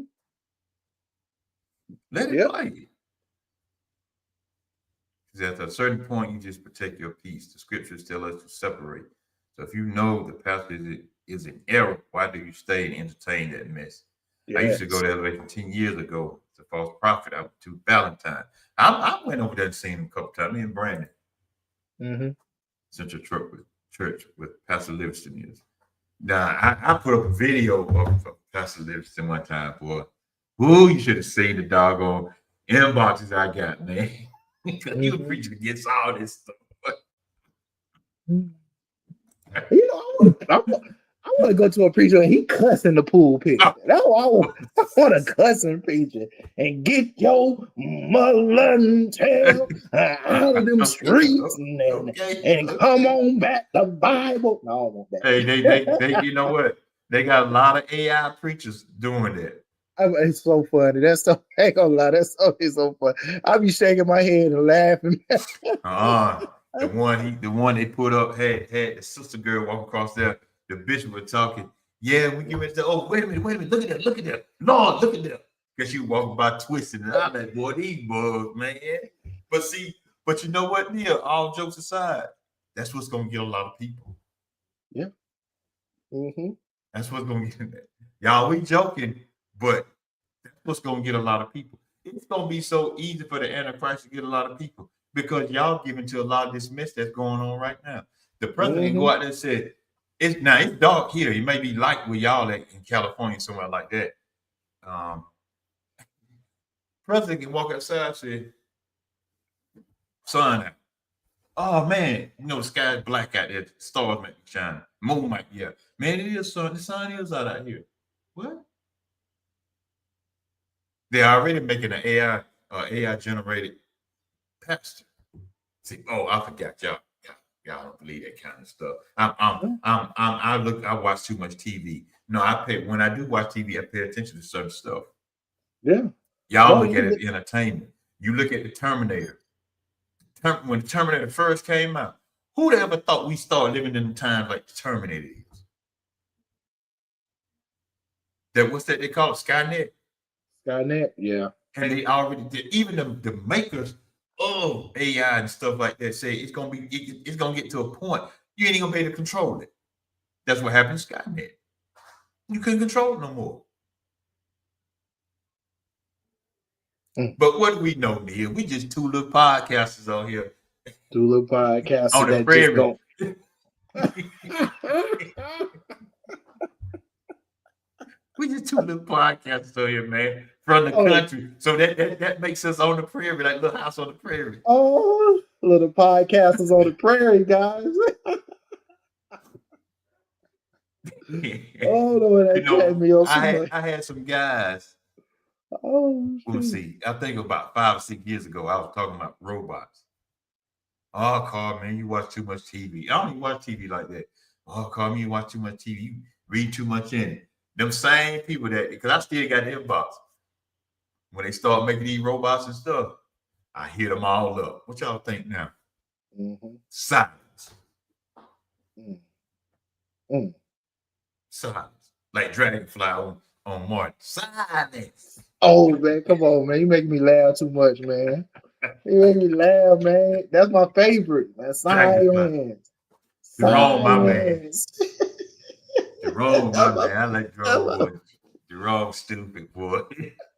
S2: Let it play. Because at a certain point, you just protect your peace. The scriptures tell us to separate. So if you know the pastor is in error, why do you stay and entertain that mess? Yes. I used to go to Elevation 10 years ago. It's a false prophet. I went to Valentine. I went over there and seen him a couple times. Me and Brandon.
S1: Mm-hmm.
S2: Central Church with Pastor Livingston is. Now, I put up a video of Pastor Livingston one time, boy. Ooh, you should have seen the doggone inboxes I got, man. You were preaching against all this stuff.
S1: You know, I want to go to a preacher and he cussing the pulpit. That's what I want a cussing preacher and get your mullin tail out of them streets and come on back to Bible. No, I don't want that.
S2: Hey, they you know what? They got a lot of AI preachers doing that.
S1: It's so funny. That's so, I ain't gonna lie, that's so fun. I be shaking my head and laughing.
S2: The one they put up had the sister girl walk across there. The bishop was talking. Yeah, we give it to. Oh, wait a minute, look at that, Lord, look at that. Because you walking by twisting, and I'm like, boy, these bugs, man. But you know what, Neil? All jokes aside, that's what's gonna get a lot of people.
S1: Yeah. Mm-hmm.
S2: That's what's gonna get that. Y'all, we joking, but that's what's gonna get a lot of people. It's gonna be so easy for the Antichrist to get a lot of people because y'all giving to a lot of this mess that's going on right now. The president can go out there and say, it's dark here. It may be light where y'all at in California, somewhere like that. President can walk outside and say, sun out. Oh man, you know the sky's black out there, stars might be shining, moon might be out. Man, it is sun. The sun is out here. What? They're already making an AI generated pastor. See, oh, I forgot y'all don't believe that kind of stuff. I watch too much TV. No, when I do watch TV, I pay attention to certain stuff.
S1: Yeah.
S2: Y'all look at it as entertainment. You look at the Terminator. When the Terminator first came out, who'd ever thought we started living in times like the Terminator is? What's that they call it? Skynet?
S1: Skynet, yeah.
S2: And they already did. Even the makers of AI and stuff like that say it's gonna get to a point you ain't gonna be able to control it. That's what happened to Skynet. You couldn't control it no more. But what do we know, Neil? We just two little podcasters on here.
S1: Two little podcasters
S2: on the prairie. We just two little podcasters on here, man. from the country. So that makes us on the prairie, like Little House on the Prairie.
S1: Oh, little podcasters on the prairie, guys. Oh no, that cat me up so much.
S2: I had some guys.
S1: Oh,
S2: Let's see. I think about 5 or 6 years ago, I was talking about robots. Oh, Carl, man, you watch too much TV. I don't even watch TV like that. Oh, Carl, you watch too much TV. You read too much in it. Them same people that, because I still got the inbox. When they start making these robots and stuff, I hit them all up. What y'all think now? Silence. Silence. Like Dragonfly on Mars. Silence.
S1: Oh, man, come on, man. You make me laugh too much, man. You make me laugh, man. That's my favorite. That's silence.
S2: Jerome, my man. Jerome, my man. I like Jerome, boy. Jerome, stupid, boy.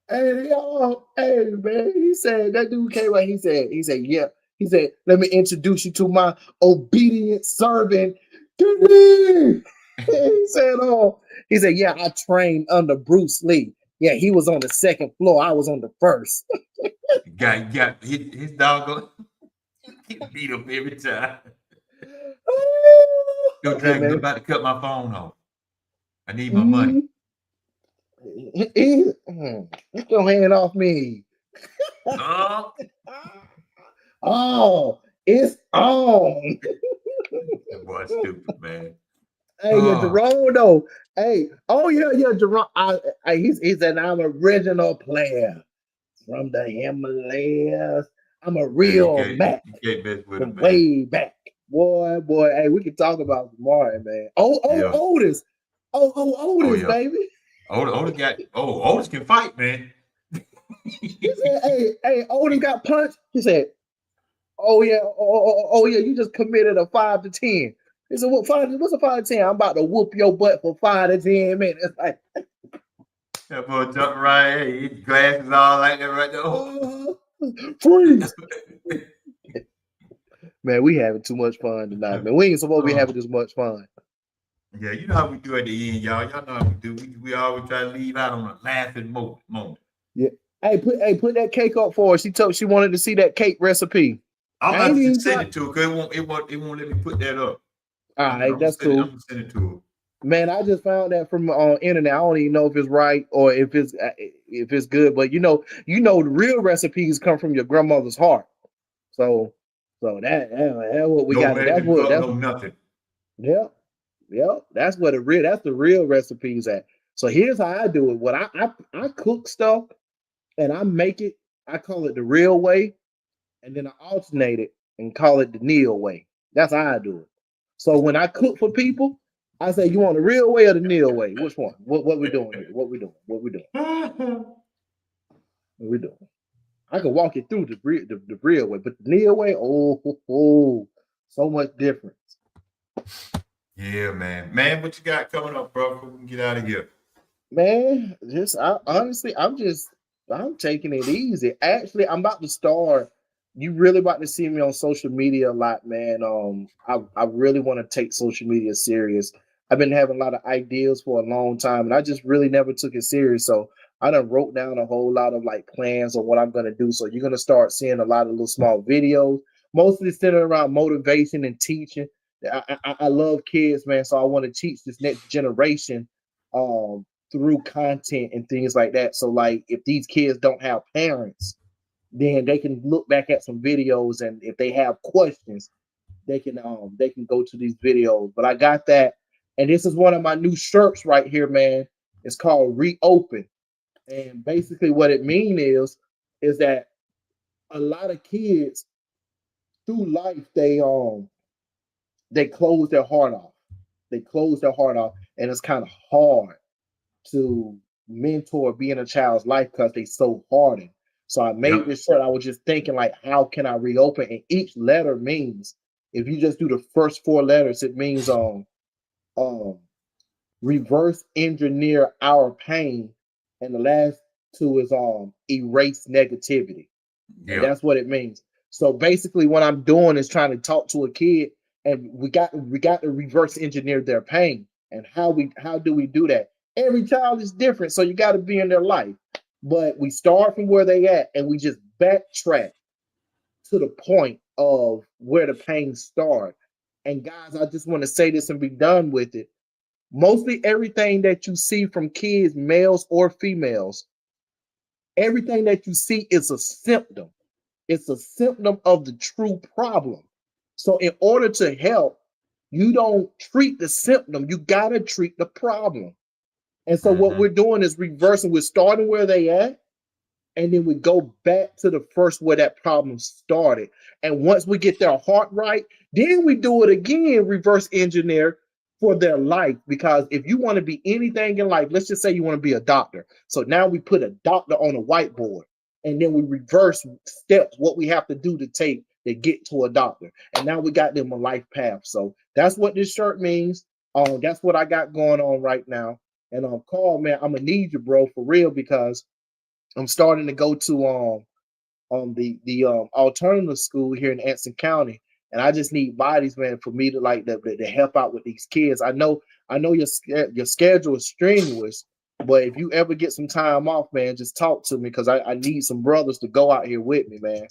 S1: Hey, y'all. Hey, man. He said, that dude came out. He said, yeah. He said, let me introduce you to my obedient servant. He said, yeah, I trained under Bruce Lee. Yeah, he was on the second floor. I was on the first.
S2: Got his dog. He beat up every time. Yo, Dragon, I'm about to cut my phone off. I need my money.
S1: Get your hand off me. Oh, it's on.
S2: That boy's stupid, man.
S1: Hey, yeah, Jerome, though. Hey, yeah, Jerome. He said, I'm an original player from the Himalayas. I'm a real Mac from way back. Boy, hey, we can talk about Martin, man. Otis. Otis, baby.
S2: Otis can fight, man.
S1: He said, hey, Otis got punched. He said, oh yeah, you just committed a 5 to 10. He said, what's a 5 to 10? I'm about to whoop your butt for 5 to 10 minutes. Like,
S2: that boy jumping right here, his glasses all like that right there.
S1: Freeze. Man, we having too much fun tonight, man. We ain't supposed to be having this much fun.
S2: Yeah, you know how we do at the end, y'all. Y'all know how we do. We always try to leave out on a laughing moment.
S1: Yeah. Hey, put that cake up for her. She wanted to see that cake recipe.
S2: I'm about to send it to her because it won't let me put that up.
S1: All right, that's cool.
S2: I'm gonna send it to her.
S1: Man, I just found that from internet. I don't even know if it's right or if it's good, but you know, the real recipes come from your grandmother's heart. So that's what we got. That's
S2: nothing.
S1: Yep. That's the real recipes at. So here's how I do it. What I cook stuff and I make it. I call it the real way, and then I alternate it and call it the Neil way. That's how I do it. So when I cook for people, I say, you want the real way or the Neil way? Which one? What we doing here? What we doing? What we doing? I can walk you through the real way, but the Neil way, so much difference.
S2: Yeah, man. What you got coming up, bro? We can get out of here.
S1: Man, honestly, I'm taking it easy. Actually, I'm about to start. You really about to see me on social media a lot, man. I really want to take social media serious. I've been having a lot of ideas for a long time, and I just really never took it serious. So I done wrote down a whole lot of like plans on what I'm gonna do. So you're gonna start seeing a lot of little small videos, mostly centered around motivation and teaching. I love kids, man. So I want to teach this next generation through content and things like that. So like if these kids don't have parents, then they can look back at some videos, and if they have questions, they can go to these videos. But I got that, and this is one of my new shirts right here, man. It's called Reopen. And basically what it means is that a lot of kids through life, they close their heart off. They close their heart off, and it's kind of hard to mentor being a child's life because they so hardened. So I made this shirt. I was just thinking, like, how can I reopen? And each letter means, if you just do the first 4 letters, it means reverse engineer our pain, and the last 2 is erase negativity. Yeah. And that's what it means. So basically what I'm doing is trying to talk to a kid, and we got to reverse engineer their pain. And how do we do that? Every child is different, so you got to be in their life. But we start from where they at and we just backtrack to the point of where the pain started. And guys, I just want to say this and be done with it. Mostly everything that you see from kids, males or females, everything that you see is a symptom. It's a symptom of the true problem. So in order to help, you don't treat the symptom, you got to treat the problem. And so what we're doing is reversing. We're starting where they at, and then we go back to the first where that problem started. And once we get their heart right, then we do it again, reverse engineer for their life. Because if you want to be anything in life, let's just say you want to be a doctor. So now we put a doctor on a whiteboard, and then we reverse steps, what we have to do to take to get to a doctor. And now we got them a life path. So that's what this shirt means. That's what I got going on right now. And Carl, man, I'm gonna need you, bro, for real, because I'm starting to go to the alternative school here in Anson County, and I just need bodies, man, for me to like to help out with these kids. I know your schedule is strenuous, but if you ever get some time off, man, just talk to me because I need some brothers to go out here with me, man.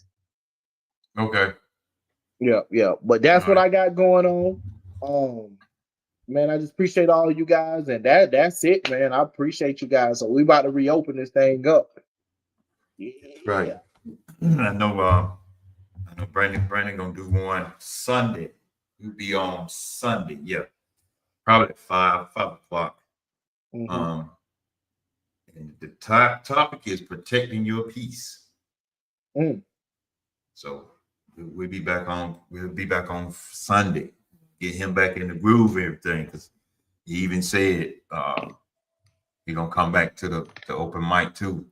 S2: Okay.
S1: Yeah. But that's what I got going on. Man, I just appreciate all of you guys, and that's it, man. I appreciate you guys. So we about to reopen this thing up.
S2: Yeah. Right. I know Brandon gonna do one Sunday. We'll be on Sunday, yeah. Probably at 5 o'clock. And the topic is protecting your peace. So we'll be back on Sunday. Get him back in the groove and everything, because he even said he's gonna come back to the open mic too.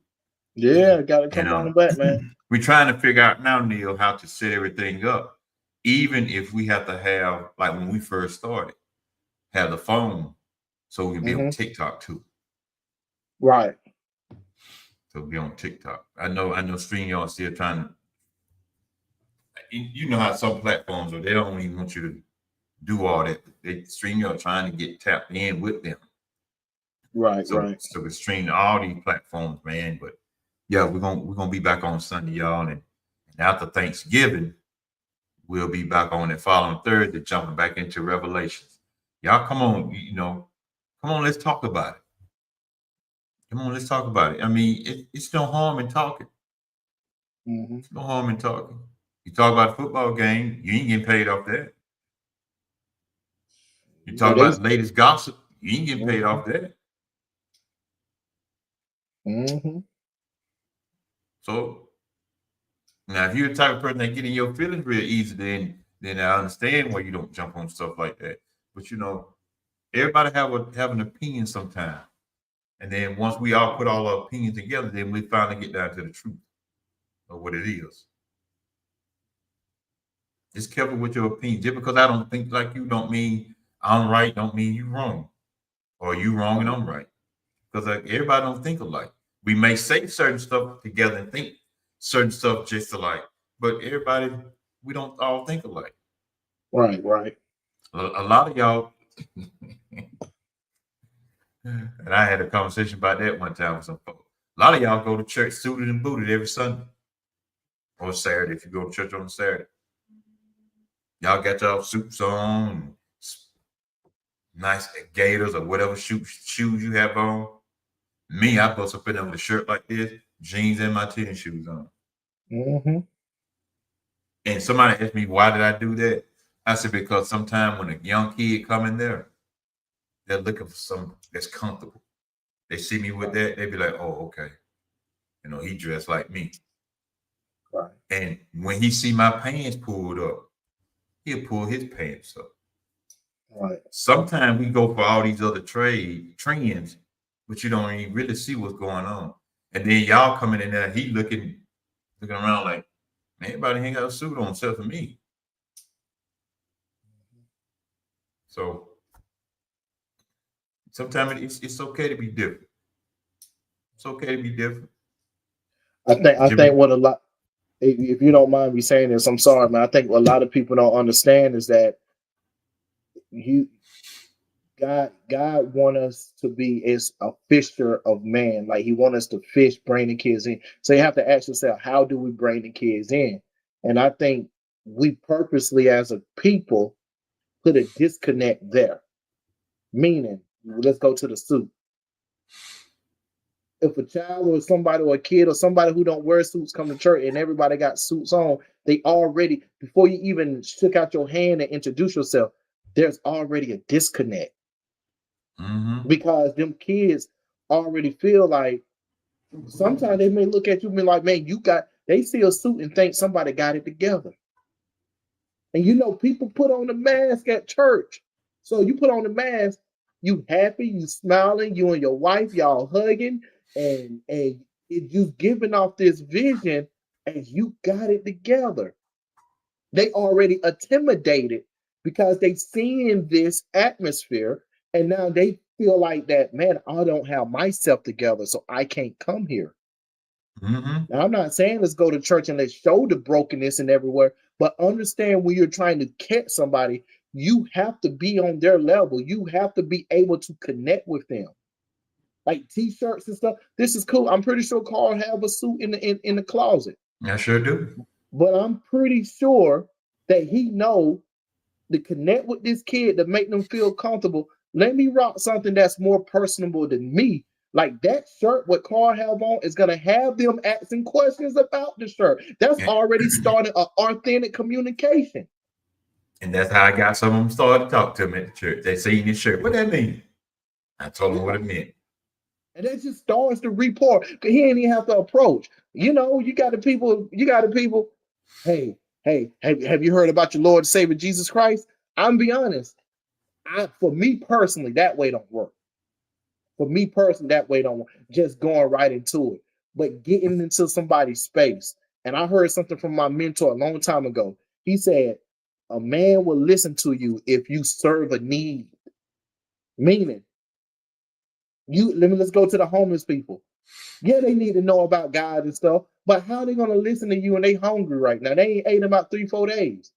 S1: Yeah, gotta come on back, man.
S2: We're trying to figure out now, Neil, how to set everything up. Even if we have to have, like when we first started, have the phone so we can be on TikTok too.
S1: Right.
S2: So be on TikTok. I know StreamYard still trying to. You know how some platforms are, they don't even want you to do all that. StreamYard trying to get tapped in with them.
S1: Right.
S2: So we stream all these platforms, man. But yeah, we're gonna be back on Sunday, y'all, and after Thanksgiving, we'll be back on the following Thursday, jumping back into Revelations. Y'all, come on, come on, let's talk about it. Come on, let's talk about it. I mean, it's no harm in talking. It's no harm in talking. You talk about a football game, you ain't getting paid off that. You talk about the latest gossip, you ain't getting paid off that. So now, if you're the type of person that get in your feelings real easy, then I understand why you don't jump on stuff like that. But everybody have an opinion sometime, and then once we all put all our opinions together, then we finally get down to the truth of what it is. Just careful with your opinion. Just because I don't think like you don't mean I'm right, don't mean you wrong, or you wrong and I'm right. Because everybody don't think alike. We may say certain stuff together and think certain stuff just alike, but we don't all think alike.
S1: Right.
S2: A lot of y'all, and I had a conversation about that one time with some folks. A lot of y'all go to church suited and booted every Sunday or Saturday if you go to church on Saturday. Y'all got y'all suits on, nice gaiters or whatever shoes you have on. Me, I bust up in there with a shirt like this, jeans and my tennis shoes on. And somebody asked me, why did I do that? I said, because sometimes when a young kid come in there, they're looking for something that's comfortable. They see me with that, they be like, oh, okay. He dressed like me.
S1: Right.
S2: And when he see my pants pulled up, he'll pull his pants up.
S1: Right. Sometimes
S2: we go for all these other trends, but you don't even really see what's going on. And then y'all coming in there, he looking around like, man, everybody ain't got a suit on except for me. So sometimes it's okay to be different. It's okay to be different.
S1: I think what a lot, if you don't mind me saying this, I'm sorry, man. I think what a lot of people don't understand is that God want us to be as a fisher of man. Like he want us to fish, bring the kids in. So you have to ask yourself, how do we bring the kids in? And I think we purposely as a people put a disconnect there. Meaning, let's go to the suit. If a child or somebody or a kid or somebody who don't wear suits come to church and everybody got suits on, they already, before you even shook out your hand and introduce yourself, there's already a disconnect. Because them kids already feel like sometimes they may look at you and be like, man, they see a suit and think somebody got it together. And you know, people put on the mask at church. So you put on the mask, you happy, you smiling, you and your wife, y'all hugging, and it you giving off this vision and you got it together. They already intimidated because they seen this atmosphere and now they feel like that, man, I don't have myself together, so I can't come here. Now, I'm not saying let's go to church and let's show the brokenness and everywhere, but understand when you're trying to catch somebody, you have to be on their level. You have to be able to connect with them. Like t-shirts and stuff. This is cool. I'm pretty sure Carl have a suit in the closet.
S2: I sure do.
S1: But I'm pretty sure that he know to connect with this kid to make them feel comfortable. Let me rock something that's more personable than me. Like that shirt, what Carl have on is gonna have them asking questions about the shirt. That's already started an authentic communication.
S2: And that's how I got some of them started to talk to me at the church. They seen this shirt. What that mean? I told them what it meant.
S1: And that just starts to rapport. He ain't even have to approach. You know, you got the people, hey, have you heard about your Lord and Savior Jesus Christ? I'm be honest. For me personally, that way don't work. For me personally, that way don't work. Just going right into it. But getting into somebody's space. And I heard something from my mentor a long time ago. He said, a man will listen to you if you serve a need. Meaning, let's go to the homeless people. Yeah, they need to know about God and stuff, but how are they gonna listen to you and they hungry right now? They ain't ate in about 3-4 days.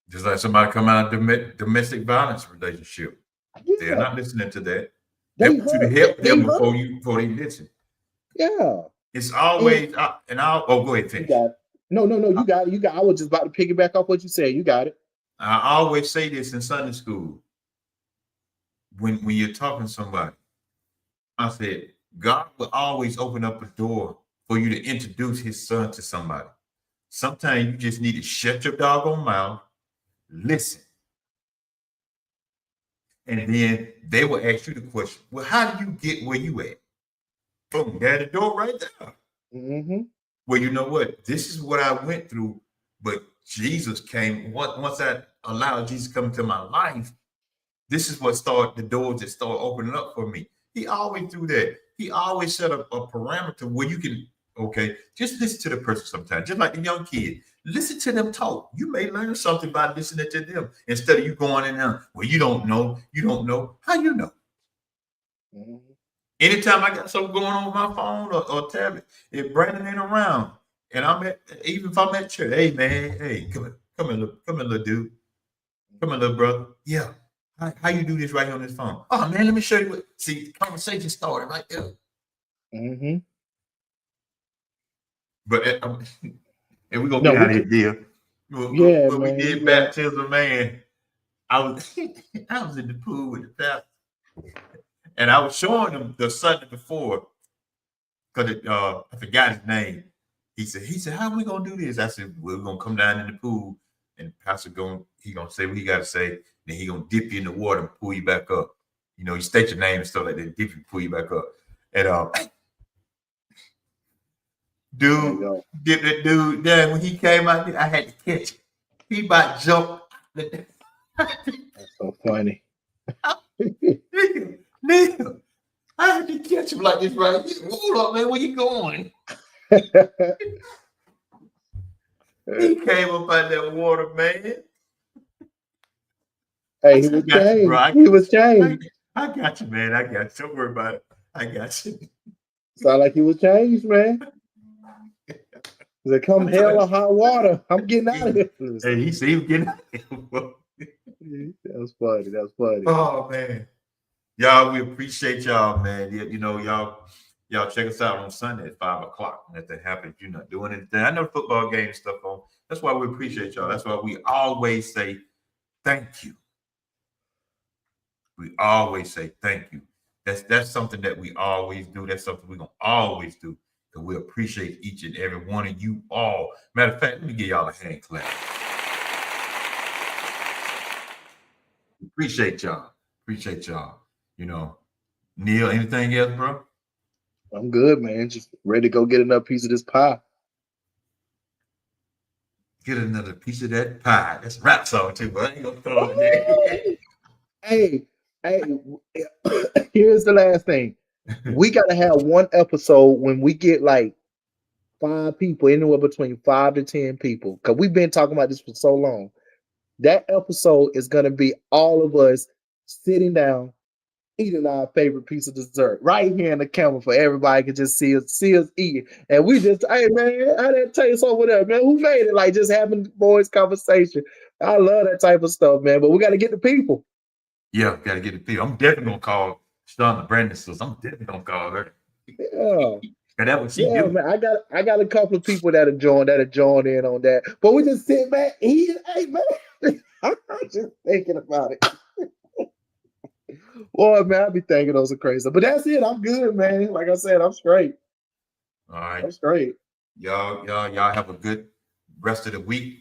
S2: Just like somebody come out of domestic violence relationship. Yeah. They're not listening to that. They want you to help them before they listen.
S1: Yeah.
S2: It's always go ahead, finish.
S1: No, you got it. I was just about to piggyback off what you said. You got it.
S2: I always say this in Sunday school. When you're talking to somebody, I said, God will always open up a door for you to introduce his son to somebody. Sometimes you just need to shut your doggone mouth, listen. And then they will ask you the question, well, how do you get where you at? Boom, there's the door right there. Well, you know what? This is what I went through, but Jesus came. Once I allowed Jesus to come into my life, this is what started the doors that started opening up for me. He always do that. He always set up a parameter where you can, just listen to the person sometimes. Just like the young kid, listen to them talk. You may learn something by listening to them instead of you going in there, well, you don't know. How you know? Anytime I got something going on with my phone or tablet, if Brandon ain't around, and even if I'm at church, hey man, hey, come here, little dude. Come here, little brother. Yeah. How you do this right here on this phone? Oh man, let me show you. See, the conversation started right there. But and we're gonna get out of here, deal. When we did baptism, man, I was in the pool with the pastor, and I was showing him the Sunday before, because I forgot his name. He said, how are we gonna do this? I said, we're gonna come down in the pool, and the pastor gonna say what he gotta say. Then he gonna dip you in the water and pull you back up. You know, you state your name and stuff like that, dip you, pull you back up. And dude, then when he came out there, I had to catch him. He about jumped.
S1: That's so funny.
S2: Neil, I had to catch him like this right here. Hold up, man, where you going? He came up out that water, man.
S1: Hey, he was changed. He was changed.
S2: I got you, man. I got you. Don't worry about it. I got you.
S1: Sound like he was changed, man. He said, come hell or hot water, I'm getting out of here.
S2: Hey, he said he was getting out of here.
S1: That was funny.
S2: Oh, man. Y'all, we appreciate y'all, man. You know, y'all check us out on Sunday at 5 o'clock. Nothing happens. You're not doing anything. I know football game stuff on. That's why we appreciate y'all. That's why we always say thank you. We always say thank you. That's something that we always do. That's something we're gonna always do. Because we appreciate each and every one of you all. Matter of fact, let me give y'all a hand clap. Appreciate y'all. Appreciate y'all. You know, Neil, anything else, bro?
S1: I'm good, man. Just ready to go get another piece of this pie.
S2: Get another piece of that pie. That's a rap song too, but I ain't gonna throw it there.
S1: Hey, here's the last thing. We gotta have one episode when we get like 5 people, anywhere between 5 to 10 people, because we've been talking about this for so long. That episode is gonna be all of us sitting down, eating our favorite piece of dessert right here in the camera for everybody can just see us eating. And we just, hey man, how that taste over there, man? Who made it? Like just having boys conversation. I love that type of stuff, man. But we got to get the people.
S2: Yeah, gotta get the people. I'm definitely gonna call Shauna Brandon. So I'm definitely gonna call her.
S1: Yeah.
S2: And that's what she
S1: Yeah,
S2: do.
S1: man. I got a couple of people that are joined in on that. But we just sit back, eating. Hey man, I'm just thinking about it. Boy, man, I be thinking those are crazy. But that's it. I'm good, man. Like I said, I'm straight.
S2: All right.
S1: I'm straight.
S2: Y'all have a good rest of the week.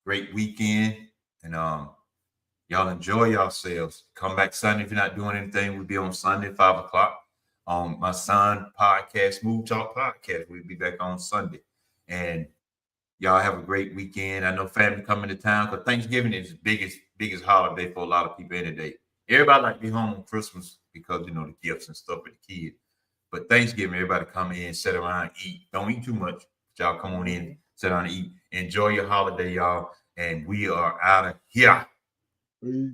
S2: Great weekend. And y'all enjoy yourselves. Come back Sunday if you're not doing anything. We'll be on Sunday, 5 o'clock. My son podcast, Smooth Talk Podcast. We'll be back on Sunday. And y'all have a great weekend. I know family coming to town because Thanksgiving is the biggest holiday for a lot of people in the day. Everybody like to be home on Christmas because you know the gifts and stuff for the kids. But Thanksgiving, everybody come in, sit around, eat. Don't eat too much. Y'all come on in, sit down and eat. Enjoy your holiday, y'all. And we are out of here.
S1: Peace.